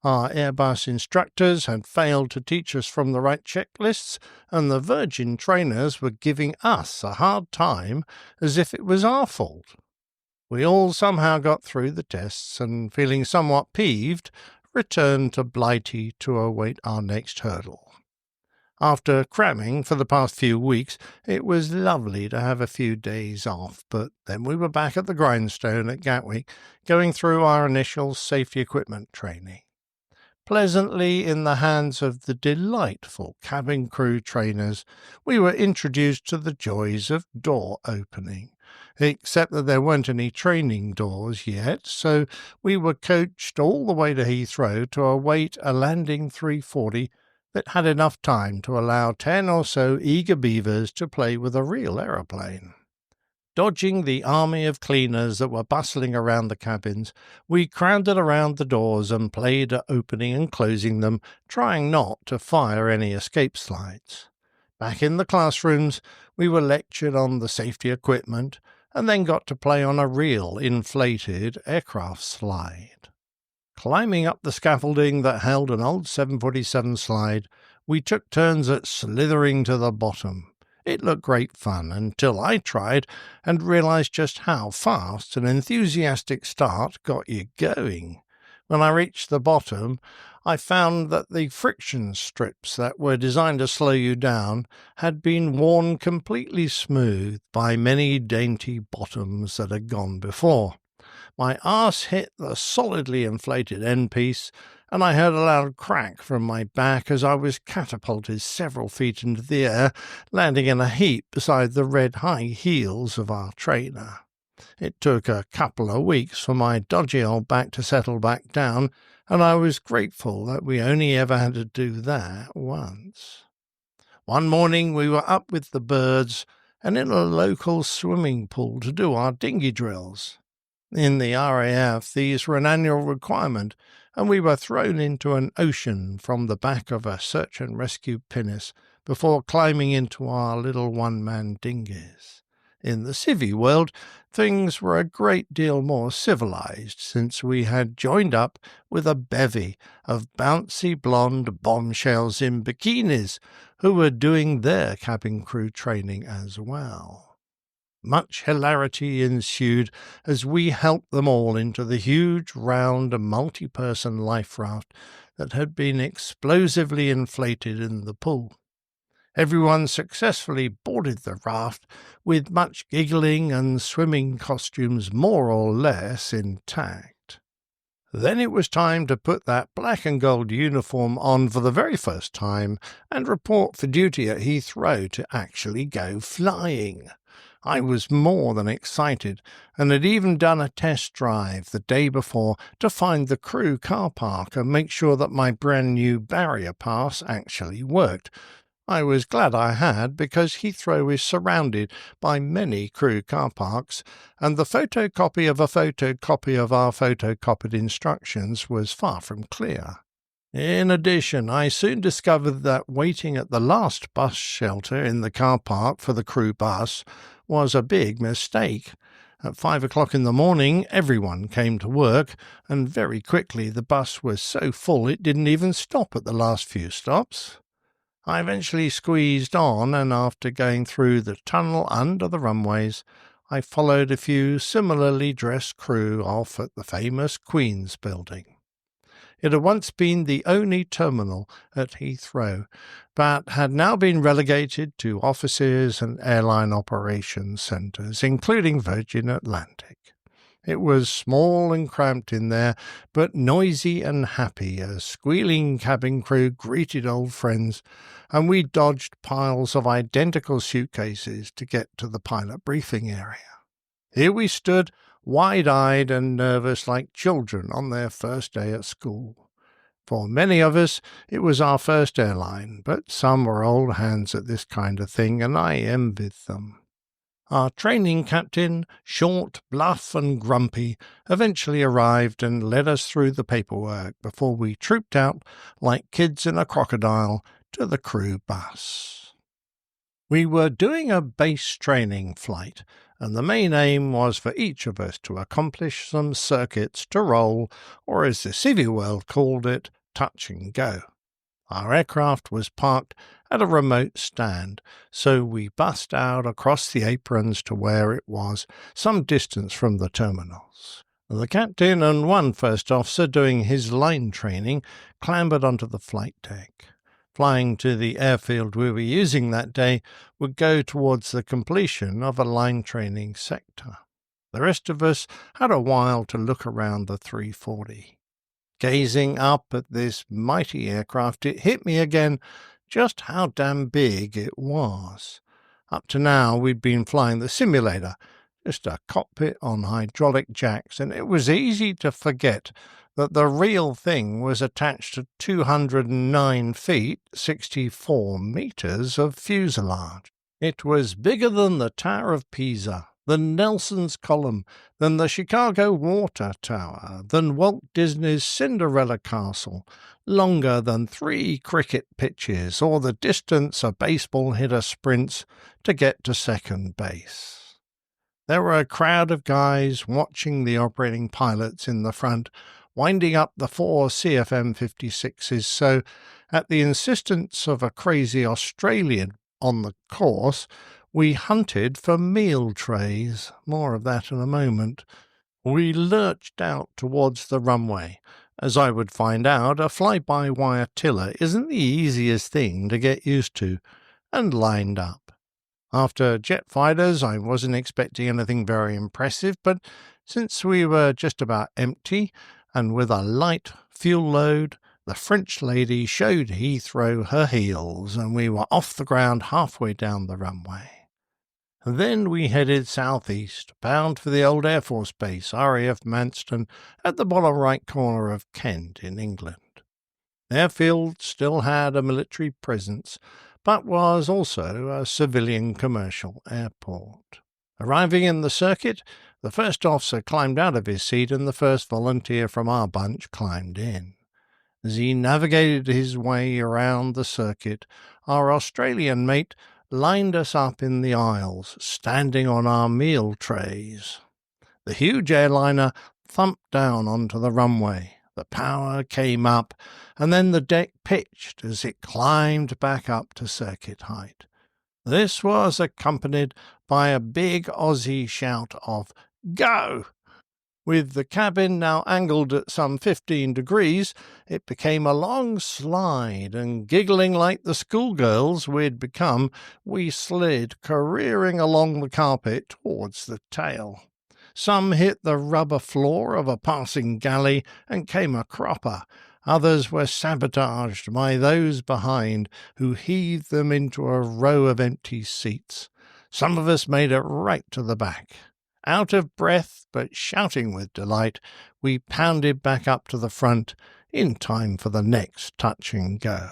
Our Airbus instructors had failed to teach us from the right checklists, and the Virgin trainers were giving us a hard time as if it was our fault. We all somehow got through the tests and, feeling somewhat peeved, returned to Blighty to await our next hurdle. After cramming for the past few weeks, it was lovely to have a few days off, but then we were back at the grindstone at Gatwick, going through our initial safety equipment training. Pleasantly in the hands of the delightful cabin crew trainers, we were introduced to the joys of door opening, except that there weren't any training doors yet, so we were coached all the way to Heathrow to await a landing 340 that had enough time to allow 10 or so eager beavers to play with a real aeroplane. Dodging the army of cleaners that were bustling around the cabins, we crowded around the doors and played at opening and closing them, trying not to fire any escape slides. Back in the classrooms, we were lectured on the safety equipment and then got to play on a real inflated aircraft slide. Climbing up the scaffolding that held an old 747 slide, we took turns at slithering to the bottom. It looked great fun until I tried and realized just how fast an enthusiastic start got you going. When I reached the bottom, I found that the friction strips that were designed to slow you down had been worn completely smooth by many dainty bottoms that had gone before. My arse hit the solidly inflated end piece, and I heard a loud crack from my back as I was catapulted several feet into the air, landing in a heap beside the red high heels of our trainer. It took a couple of weeks for my dodgy old back to settle back down, and I was grateful that we only ever had to do that once. One morning we were up with the birds and in a local swimming pool to do our dinghy drills. In the RAF, these were an annual requirement, and we were thrown into an ocean from the back of a search and rescue pinnace before climbing into our little one-man dinghies. In the civvy world, things were a great deal more civilized, since we had joined up with a bevy of bouncy blonde bombshells in bikinis who were doing their cabin crew training as well. Much hilarity ensued as we helped them all into the huge, round, multi-person life raft that had been explosively inflated in the pool. Everyone successfully boarded the raft with much giggling and swimming costumes more or less intact. Then it was time to put that black and gold uniform on for the very first time and report for duty at Heathrow to actually go flying. I was more than excited, and had even done a test drive the day before to find the crew car park and make sure that my brand new barrier pass actually worked. I was glad I had, because Heathrow is surrounded by many crew car parks, and the photocopy of a photocopy of our photocopied instructions was far from clear. In addition, I soon discovered that waiting at the last bus shelter in the car park for the crew bus was a big mistake. At 5 o'clock in the morning, everyone came to work, and very quickly the bus was so full it didn't even stop at the last few stops. I eventually squeezed on, and after going through the tunnel under the runways, I followed a few similarly dressed crew off at the famous Queen's Building. It had once been the only terminal at Heathrow, but had now been relegated to offices and airline operations centres, including Virgin Atlantic. It was small and cramped in there, but noisy and happy as squealing cabin crew greeted old friends, and we dodged piles of identical suitcases to get to the pilot briefing area. Here we stood, wide-eyed and nervous like children on their first day at school. For many of us, it was our first airline, but some were old hands at this kind of thing, and I envied them. Our training captain, short, bluff and grumpy, eventually arrived and led us through the paperwork before we trooped out like kids in a crocodile to the crew bus. We were doing a base training flight, and the main aim was for each of us to accomplish some circuits to roll, or as the civvy world called it, touch and go. Our aircraft was parked at a remote stand, so we bussed out across the aprons to where it was, some distance from the terminals. The captain and one first officer doing his line training clambered onto the flight deck. Flying to the airfield we were using that day would go towards the completion of a line training sector. The rest of us had a while to look around the 340. Gazing up at this mighty aircraft, it hit me again just how damn big it was. Up to now, we'd been flying the simulator, just a cockpit on hydraulic jacks, and it was easy to forget that the real thing was attached to 209 feet, 64 meters of fuselage. It was bigger than the Tower of Pisa, than Nelson's Column, than the Chicago Water Tower, than Walt Disney's Cinderella Castle, longer than 3 cricket pitches or the distance a baseball hitter sprints to get to second base. There were a crowd of guys watching the operating pilots in the front, winding up the 4 CFM56s, so, at the insistence of a crazy Australian on the course, we hunted for meal trays. More of that in a moment. We lurched out towards the runway. As I would find out, a fly-by-wire tiller isn't the easiest thing to get used to, and lined up. After jet fighters, I wasn't expecting anything very impressive, but since we were just about empty, and with a light fuel load, the French lady showed Heathrow her heels, and we were off the ground halfway down the runway. Then we headed southeast, bound for the old Air Force Base, RAF Manston, at the bottom right corner of Kent in England. The airfield still had a military presence, but was also a civilian commercial airport. Arriving in the circuit, the first officer climbed out of his seat and the first volunteer from our bunch climbed in. As he navigated his way around the circuit, our Australian mate lined us up in the aisles, standing on our meal trays. The huge airliner thumped down onto the runway. The power came up, and then the deck pitched as it climbed back up to circuit height. This was accompanied by a big Aussie shout of, "Go!" With the cabin now angled at some 15 degrees, it became a long slide, and giggling like the schoolgirls we'd become, we slid careering along the carpet towards the tail. Some hit the rubber floor of a passing galley and came a cropper. Others were sabotaged by those behind, who heaved them into a row of empty seats. Some of us made it right to the back. Out of breath, but shouting with delight, we pounded back up to the front in time for the next touch and go.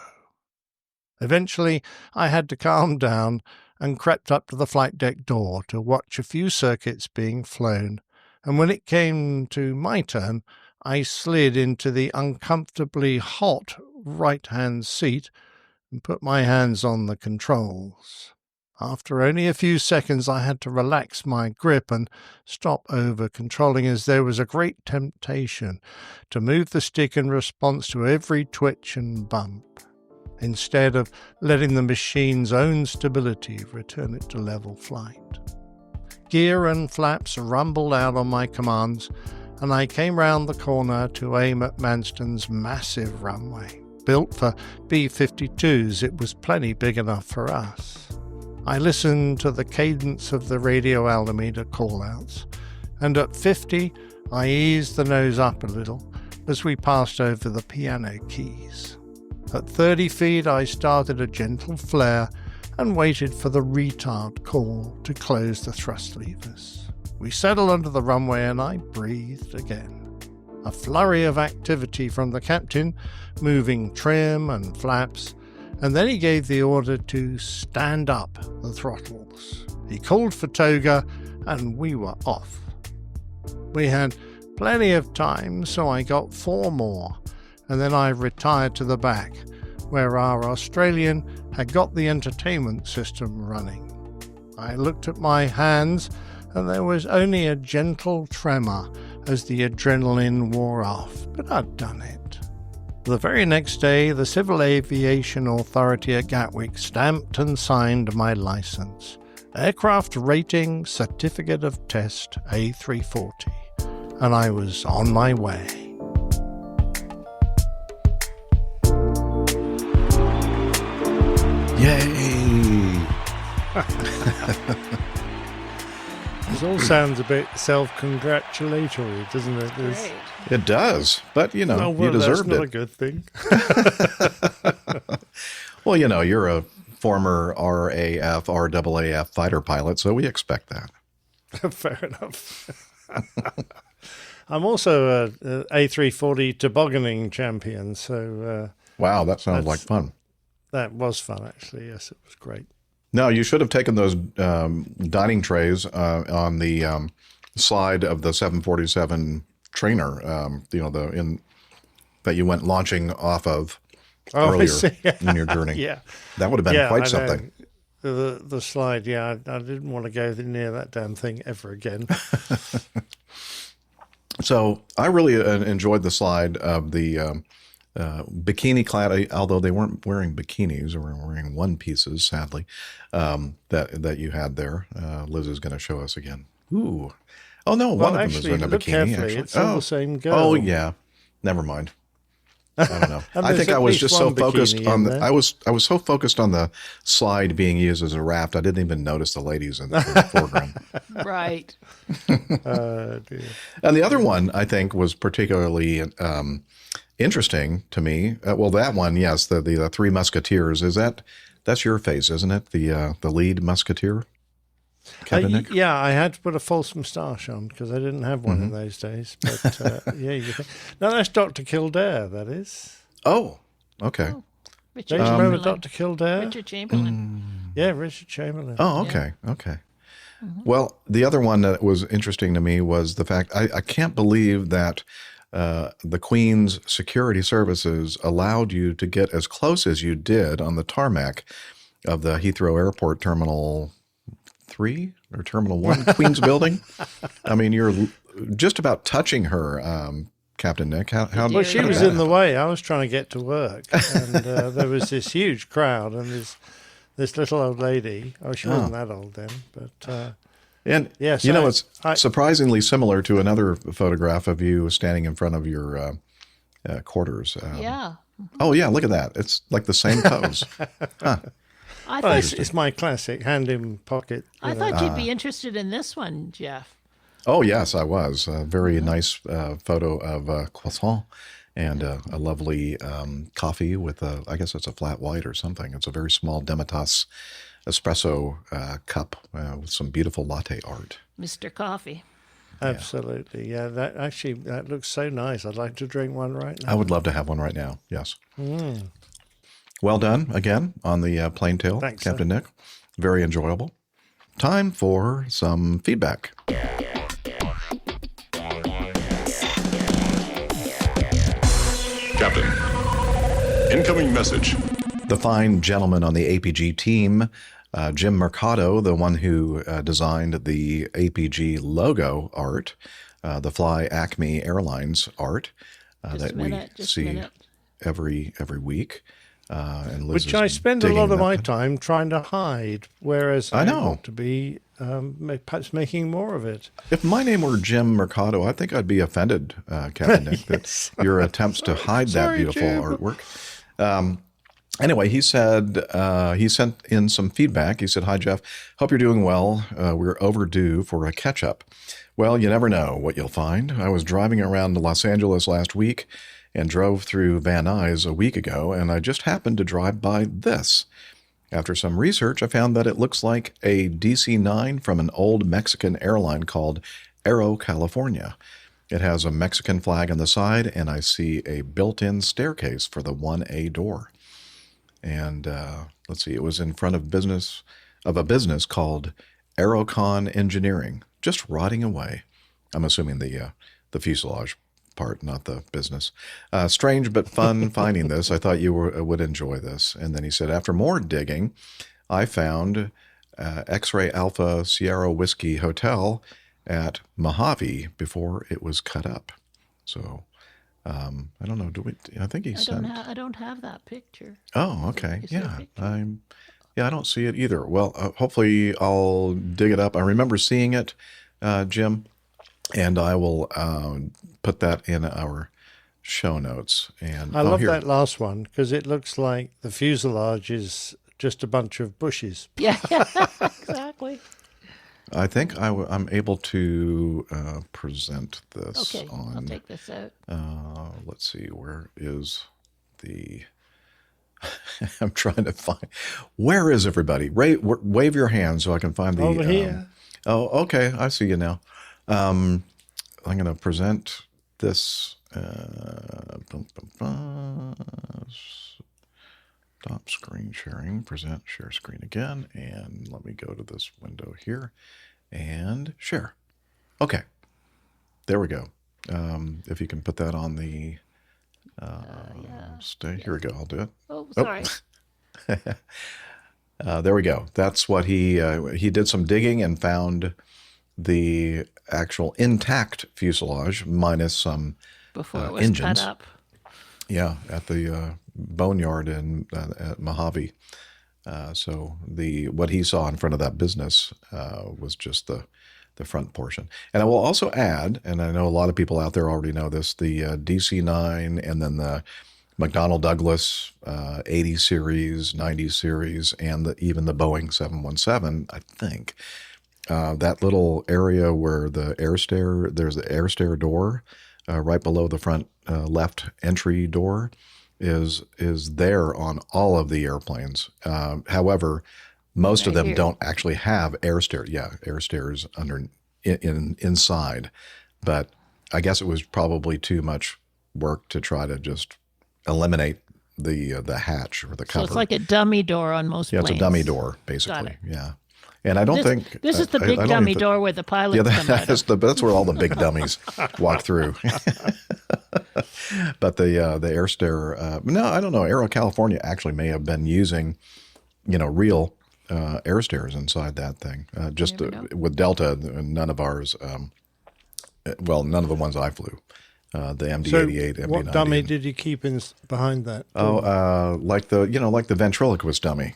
Eventually, I had to calm down and crept up to the flight deck door to watch a few circuits being flown, and when it came to my turn, I slid into the uncomfortably hot right-hand seat and put my hands on the controls. After only a few seconds, I had to relax my grip and stop over-controlling, as there was a great temptation to move the stick in response to every twitch and bump, instead of letting the machine's own stability return it to level flight. Gear and flaps rumbled out on my commands, and I came round the corner to aim at Manston's massive runway. Built for B-52s, it was plenty big enough for us. I listened to the cadence of the radio altimeter call-outs, and at 50, I eased the nose up a little as we passed over the piano keys. At 30 feet, I started a gentle flare and waited for the retard call to close the thrust levers. We settled onto the runway and I breathed again. A flurry of activity from the captain, moving trim and flaps, and then he gave the order to stand up the throttles. He called for toga, and we were off. We had plenty of time, so I got 4 more, and then I retired to the back, where our Australian had got the entertainment system running. I looked at my hands, and there was only a gentle tremor as the adrenaline wore off, but I'd done it. The very next day, the Civil Aviation Authority at Gatwick stamped and signed my license. Aircraft Rating Certificate of Test A340. And I was on my way. Yay! This all sounds a bit self-congratulatory, doesn't it? Great. It does, but you know, you deserved that's not it. a good thing. Well, you know, you're a former RAF fighter pilot, so we expect that. Fair enough. I'm also a A340 tobogganing champion, so... wow, that sounds like fun. That was fun, actually. Yes, it was great. No, you should have taken those dining trays on the slide of the 747 trainer, that you went launching off of earlier in your journey. Yeah. That would have been quite something. The slide, yeah, I didn't want to go near that damn thing ever again. So I really enjoyed the slide of the bikini-clad, although they weren't wearing bikinis, or were wearing one-pieces, sadly, that you had there. Liz is going to show us again. Ooh. Oh, no, one of them is in a bikini, actually. It's all the same girl. Oh, yeah. Never mind. I don't know. I think I was just so focused on the. I was so focused on the slide being used as a raft, I didn't even notice the ladies in the foreground. Right. Dear. And the other one I think was particularly interesting to me. Well, that one, yes, the Three Musketeers. That's your face, isn't it? The lead musketeer. Captain Nick? Yeah, I had to put a false moustache on because I didn't have one in those days. But yeah, no, that's Dr. Kildare. That is. Oh, okay. Oh, Richard Remember Chamberlain. Dr. Kildare? Richard Chamberlain. Yeah, Richard Chamberlain. Oh, okay, okay. Well, the other one that was interesting to me was the fact I can't believe that the Queen's security services allowed you to get as close as you did on the tarmac of the Heathrow Airport Terminal 3 or Terminal 1 Queen's building. I mean, you're just about touching her, Captain Nick. How well, she was in the way. I was trying to get to work, and there was this huge crowd, and this little old lady. Oh, she wasn't that old then, but and yes, you know, it's surprisingly similar to another photograph of you standing in front of your quarters. Yeah. Oh yeah, look at that. It's like the same pose. Huh. I thought it's my classic hand in pocket. I thought you'd be interested in this one, Jeff. Oh yes, I was. A very nice photo of croissant and a lovely coffee with I guess it's a flat white or something. It's a very small Demitasse espresso cup with some beautiful latte art. Mr. Coffee. Absolutely, yeah. That looks so nice. I'd like to drink one right now. I would love to have one right now. Yes. Well done again on the plane tail, Thanks, Captain Nick. Very enjoyable. Time for some feedback. Captain, incoming message. The fine gentleman on the APG team, Jim Mercado, the one who designed the APG logo art, the Fly Acme Airlines art that we see every week. And Liz which I spend a lot of my time trying to hide, whereas I ought to be perhaps making more of it. If my name were Jim Mercado, I think I'd be offended, Captain Nick, that your attempts to hide that beautiful artwork. Anyway, he said he sent in some feedback. He said, "Hi, Jeff. Hope you're doing well. We're overdue for a catch-up. Well, you never know what you'll find. I was driving around Los Angeles last week and drove through Van Nuys a week ago, and I just happened to drive by this. After some research, I found that it looks like a DC-9 from an old Mexican airline called Aero, California. It has a Mexican flag on the side, and I see a built-in staircase for the 1A door. And let's see, it was in front of a business called Aerocon Engineering, just rotting away. I'm assuming the fuselage part, not the business. Strange but fun finding this. I thought you would enjoy this." And then he said, "After more digging, I found X-Ray Alpha Sierra Whiskey Hotel at Mojave before it was cut up." So I don't know. I think he sent. I don't have that picture. Oh, okay. Is there a Yeah. picture? I don't see it either. Well, hopefully I'll dig it up. I remember seeing it, Jim, and I will put that in our show notes. And I love that last one because it looks like the fuselage is just a bunch of bushes. Yeah, exactly. I think I'm able to present this. Okay, on, I'll take this out. Let's see, where is the... I'm trying to find... Where is everybody? Wave your hand so I can find the... Over here. Oh, okay, I see you now. I'm going to present this... Stop screen sharing, present, share screen again, and let me go to this window here and share. Okay, there we go. If you can put that on the stay. Here we go. I'll do it. Oh, sorry. There we go. That's what he did some digging and found the actual intact fuselage minus some before it was engines. cut up. Yeah, at the boneyard at Mojave. So what he saw in front of that business was just the front portion. And I will also add, and I know a lot of people out there already know this, the DC-9 and then the McDonnell Douglas 80 series, 90 series, and even the Boeing 717, I think. That little area where there's the air stair door right below the front left entry door is there on all of the airplanes. However, most of them don't actually have air stair. Yeah, air stairs inside. But I guess it was probably too much work to try to just eliminate the hatch or the cover. So it's like a dummy door on most planes. Yeah, it's a dummy door, basically. Yeah. And I don't think... This is the big dummy door where the pilots come out of. That's where all the big dummies walk through. But the air stair... no, I don't know. Aero California actually may have been using, real air stairs inside that thing. Just with Delta, none of ours... none of the ones I flew. The MD-88, MD-90. What dummy did you keep behind that? Like the ventriloquist dummy.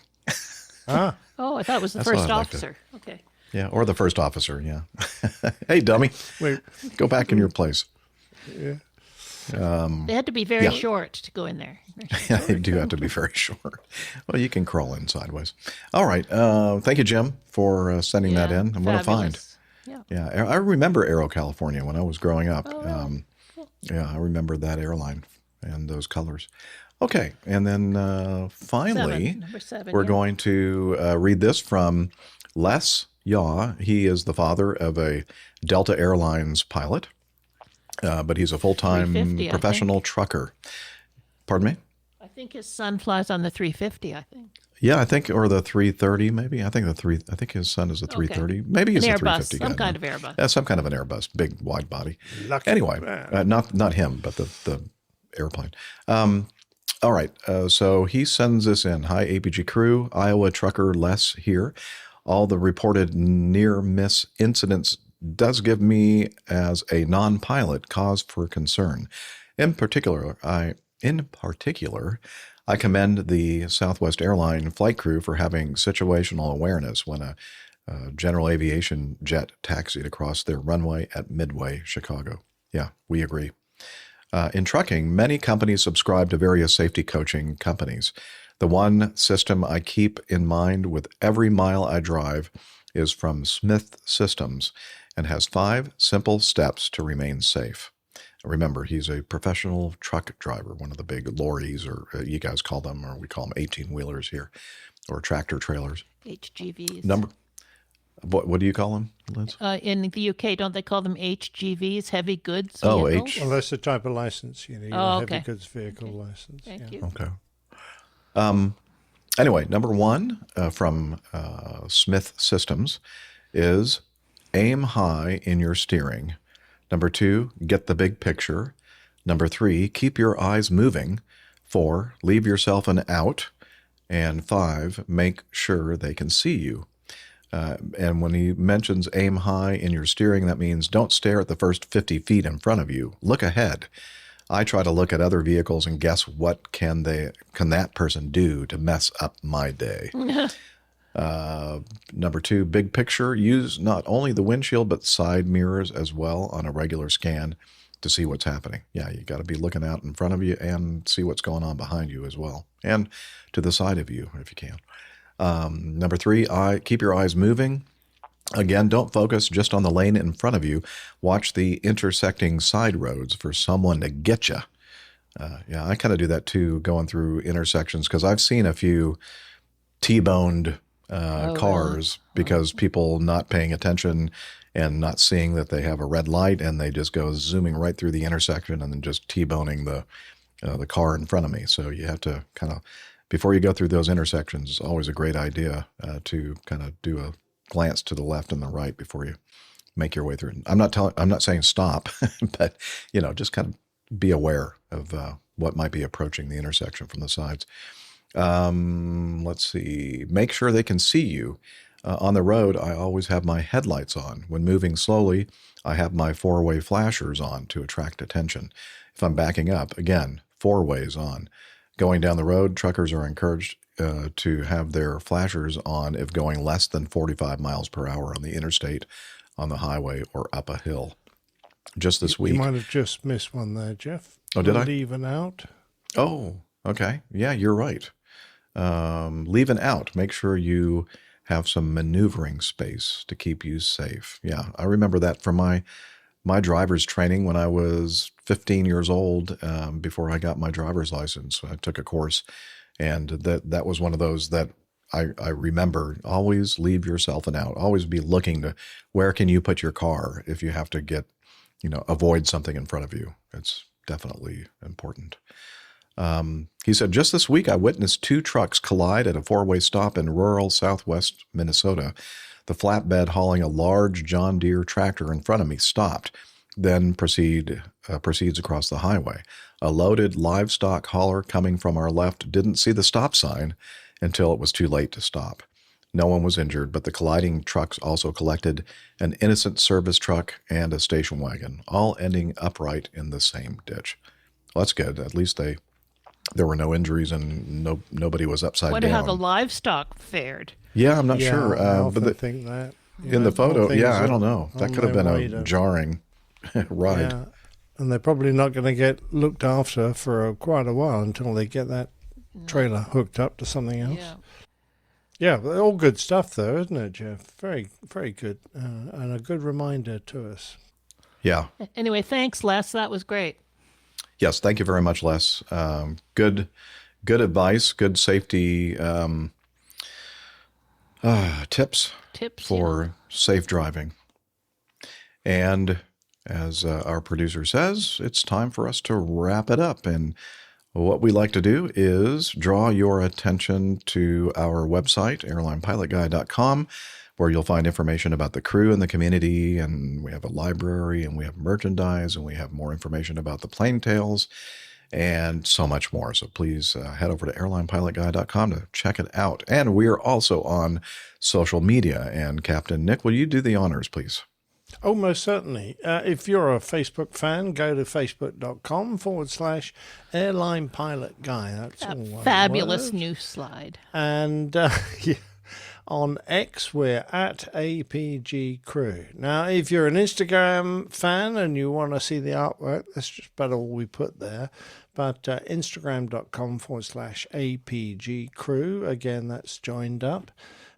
Ah. Oh, I thought it was the first officer. Okay. Yeah, or the first officer, yeah. Hey, dummy. Wait. Go back in your place. Yeah. They had to be very short to go in there. Yeah, they do have to be very short. Well, you can crawl in sideways. All right. Thank you, Jim, for sending that in. I'm going to find. Yeah, I remember Aero California when I was growing up. Cool. Yeah, I remember that airline and those colors. Okay, and then finally, Number seven, we're going to read this from Les Yaw. He is the father of a Delta Airlines pilot, but he's a full-time professional trucker. Pardon me? I think his son flies on the 350, I think. Yeah, I think, or the 330 maybe. I think his son is a 330. Okay. Maybe he's a 350 guy. Some kind of Airbus. Yeah, some kind of an Airbus, big wide body. Lucky anyway, not him, but the airplane. All right, so he sends this in. Hi, APG crew, Iowa trucker Les here. All the reported near-miss incidents does give me, as a non-pilot, cause for concern. In particular, I commend the Southwest Airline flight crew for having situational awareness when a general aviation jet taxied across their runway at Midway, Chicago. Yeah, we agree. In trucking, many companies subscribe to various safety coaching companies. The one system I keep in mind with every mile I drive is from Smith Systems and has 5 simple steps to remain safe. Remember, he's a professional truck driver, one of the big lorries, or you guys call them, or we call them 18-wheelers here, or tractor trailers. HGVs. What do you call them, Liz? In the UK, don't they call them HGVs, heavy goods vehicles? vehicles? Well, that's the type of license, heavy goods vehicle license. Thank you. Okay. Anyway, number 1 from Smith Systems is aim high in your steering. Number 2, get the big picture. Number 3, keep your eyes moving. 4, leave yourself an out. And 5, make sure they can see you. And when he mentions aim high in your steering, that means don't stare at the first 50 feet in front of you. Look ahead. I try to look at other vehicles and guess what can that person do to mess up my day. Number 2, big picture. Use not only the windshield but side mirrors as well on a regular scan to see what's happening. Yeah, you got to be looking out in front of you and see what's going on behind you as well, and to the side of you if you can. Number 3, keep your eyes moving. Again, don't focus just on the lane in front of you. Watch the intersecting side roads for someone to get you. Yeah, I kind of do that too, going through intersections, because I've seen a few T-boned cars because people not paying attention and not seeing that they have a red light, and they just go zooming right through the intersection and then just T-boning the car in front of me. So you have to kind of, before you go through those intersections, it's always a great idea to kind of do a glance to the left and the right before you make your way through. I'm not saying stop, but just kind of be aware of what might be approaching the intersection from the sides. Let's see. Make sure they can see you. On the road, I always have my headlights on. When moving slowly, I have my 4-way flashers on to attract attention. If I'm backing up, again, 4-ways on. Going down the road, truckers are encouraged to have their flashers on if going less than 45 miles per hour on the interstate, on the highway, or up a hill. Just this week. You might have just missed one there, Jeff. Oh, did I? Leaving out. Oh, okay. Yeah, you're right. Leaving out. Make sure you have some maneuvering space to keep you safe. Yeah, I remember that from my driver's training when I was 15 years old, before I got my driver's license. I took a course, and that was one of those that I remember. Always leave yourself an out. Always be looking to where can you put your car if you have to get, avoid something in front of you. It's definitely important. He said, just this week, I witnessed 2 trucks collide at a 4-way stop in rural southwest Minnesota. The flatbed hauling a large John Deere tractor in front of me stopped, then proceeds across the highway. A loaded livestock hauler coming from our left didn't see the stop sign until it was too late to stop. No one was injured, but the colliding trucks also collected an innocent service truck and a station wagon, all ending upright in the same ditch. Well, that's good. At least there were no injuries and nobody was upside down. Wonder how the livestock fared. Yeah, I'm not sure. I often think that. In the photo, I don't know. That could have been a jarring ride. Yeah. And they're probably not going to get looked after for quite a while until they get that trailer hooked up to something else. Yeah, all good stuff though, isn't it, Jeff? Very, very good. And a good reminder to us. Yeah. Anyway, thanks, Les. That was great. Yes, thank you very much, Les. Good advice, good safety tips for safe driving. And as our producer says, it's time for us to wrap it up. And what we like to do is draw your attention to our website, airlinepilotguy.com, where you'll find information about the crew and the community, and we have a library, and we have merchandise, and we have more information about the plane tales, and so much more. So please head over to airlinepilotguy.com to check it out. And we are also on social media. And Captain Nick, will you do the honors, please? Oh, most certainly. If you're a Facebook fan, go to facebook.com/Airline Pilot Guy. That's all one fabulous word. new slide. And on X, we're at APG Crew. Now, if you're an Instagram fan and you want to see the artwork, that's just about all we put there. But Instagram.com/APG Crew. Again, that's joined up.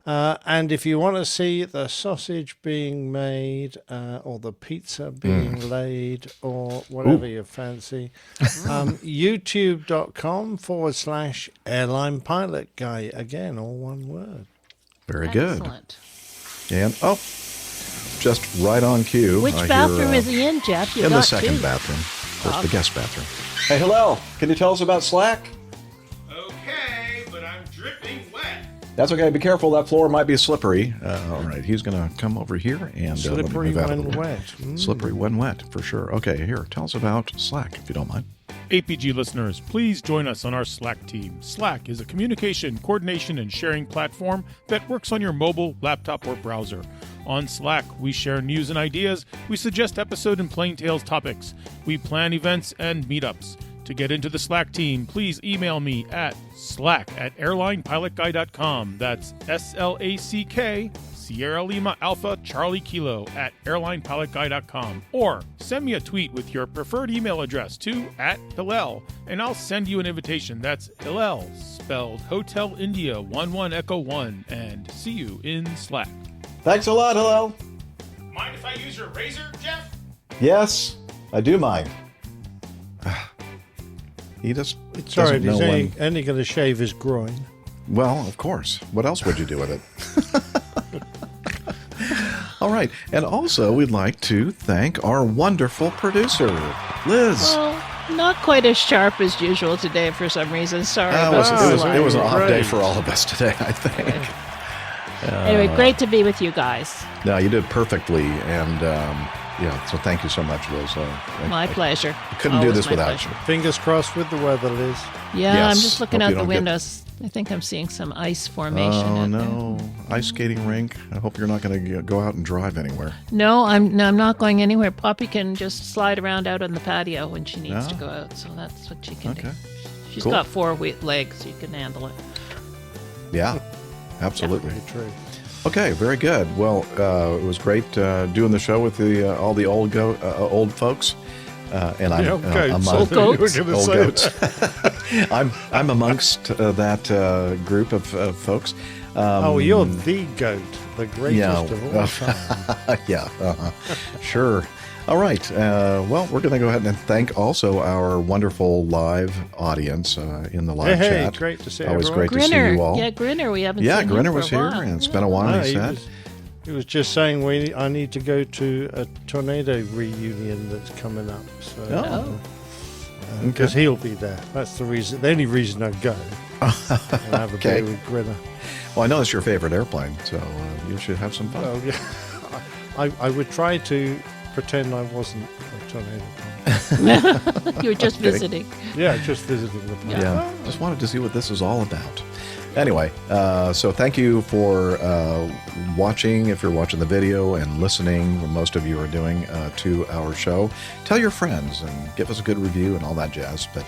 And if you want to see the sausage being made or the pizza being laid or whatever you fancy, youtube.com/Airline Pilot Guy. Again, all one word. Very good. Excellent. And, just right on cue. Which bathroom is he in, Jeff? In the second bathroom. Of course, the guest bathroom. Hey, hello. Can you tell us about Slack? Okay, but I'm dripping wet. That's okay. Be careful. That floor might be slippery. All right. He's going to come over here and slippery when wet. Slippery when wet, for sure. Okay, here. Tell us about Slack, if you don't mind. APG listeners, please join us on our Slack team. Slack is a communication, coordination, and sharing platform that works on your mobile, laptop, or browser. On Slack, we share news and ideas, we suggest episode and Plain Tales topics, we plan events and meetups. To get into the Slack team, please email me at slack@airlinepilotguy.com. That's SLACK, Sierra Lima Alpha Charlie Kilo @airlinepilotguy.com. Or send me a tweet with your preferred email address to @Hillel, and I'll send you an invitation. That's Hillel, spelled Hotel India 11 Echo 1, and see you in Slack. Thanks a lot, Hillel. Mind if I use your razor, Jeff? Yes, I do mind. He just It's all right. doesn't He's know when. only going to shave his groin. Well, of course. What else would you do with it? All right. And also, we'd like to thank our wonderful producer, Liz. Well, not quite as sharp as usual today for some reason. Sorry. It was an off day for all of us today, I think. Anyway, great to be with you guys. No, you did perfectly. And so thank you so much, Liz. My pleasure. I couldn't do this without you. Fingers crossed with the weather, Liz. Yeah, Yes. I'm just looking Hope out you the don't windows. I think I'm seeing some ice formation. Oh, out no. Ice skating rink. I hope you're not going to go out and drive anywhere. there. No, I'm not going anywhere. Poppy can just slide around out on the patio when she needs to go out, so that's what she can do. She's Cool. got 4 legs, so you can handle it. Yeah, absolutely. Very true. Okay, very good. Well, it was great doing the show with all the old folks, and I'm goats. among Old goats. You were gonna old say goats. I'm amongst that group of folks. You're the goat, the greatest of all time. Yeah, sure. All right. Well, we're going to go ahead and thank also our wonderful live audience in the live chat. Great to see Always everyone. great to see you all. Yeah, Grinner. We haven't Yeah, seen Grinner him was for a here, while. and it's been a while, he said. He was just saying I need to go to a tornado reunion that's coming up. So, because he'll be there. That's the reason. The only reason I go. And have a beer with Grinner. Well, I know it's your favorite airplane, so you should have some fun. Well, yeah. I would try to pretend I wasn't a tornado. You were just visiting. Yeah, just visiting the plane. Yeah, just wanted to see what this is all about. Anyway, so thank you for watching, if you're watching the video, and listening, most of you are doing, to our show. Tell your friends and give us a good review and all that jazz. But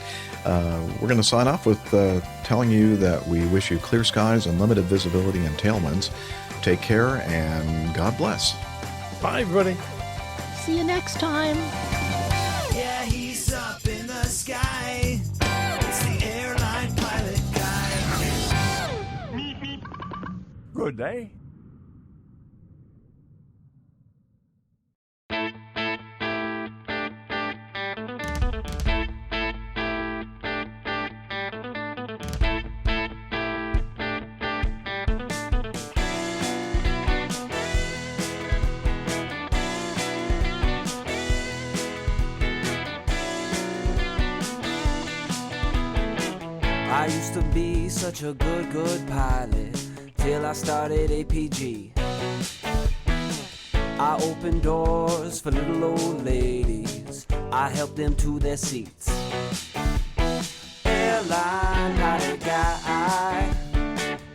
we're going to sign off with telling you that we wish you clear skies, unlimited visibility, and tailwinds. Take care, and God bless. Bye, everybody. See you next time. Yeah, he's up in the sky. It's the airline pilot guy. Good day. I used to be such a good pilot till I started APG. I opened doors for little old ladies. I helped them to their seats. Airline pilot guy,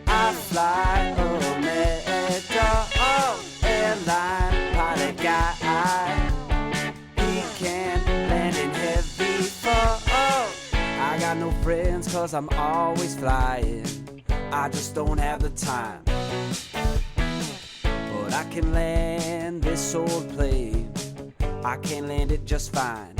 I fly Omega. Oh, airline pilot guy, he can land in heavy fall. I got no friends 'cause I'm always flying. I just don't have the time. But I can land this old plane. I can land it just fine.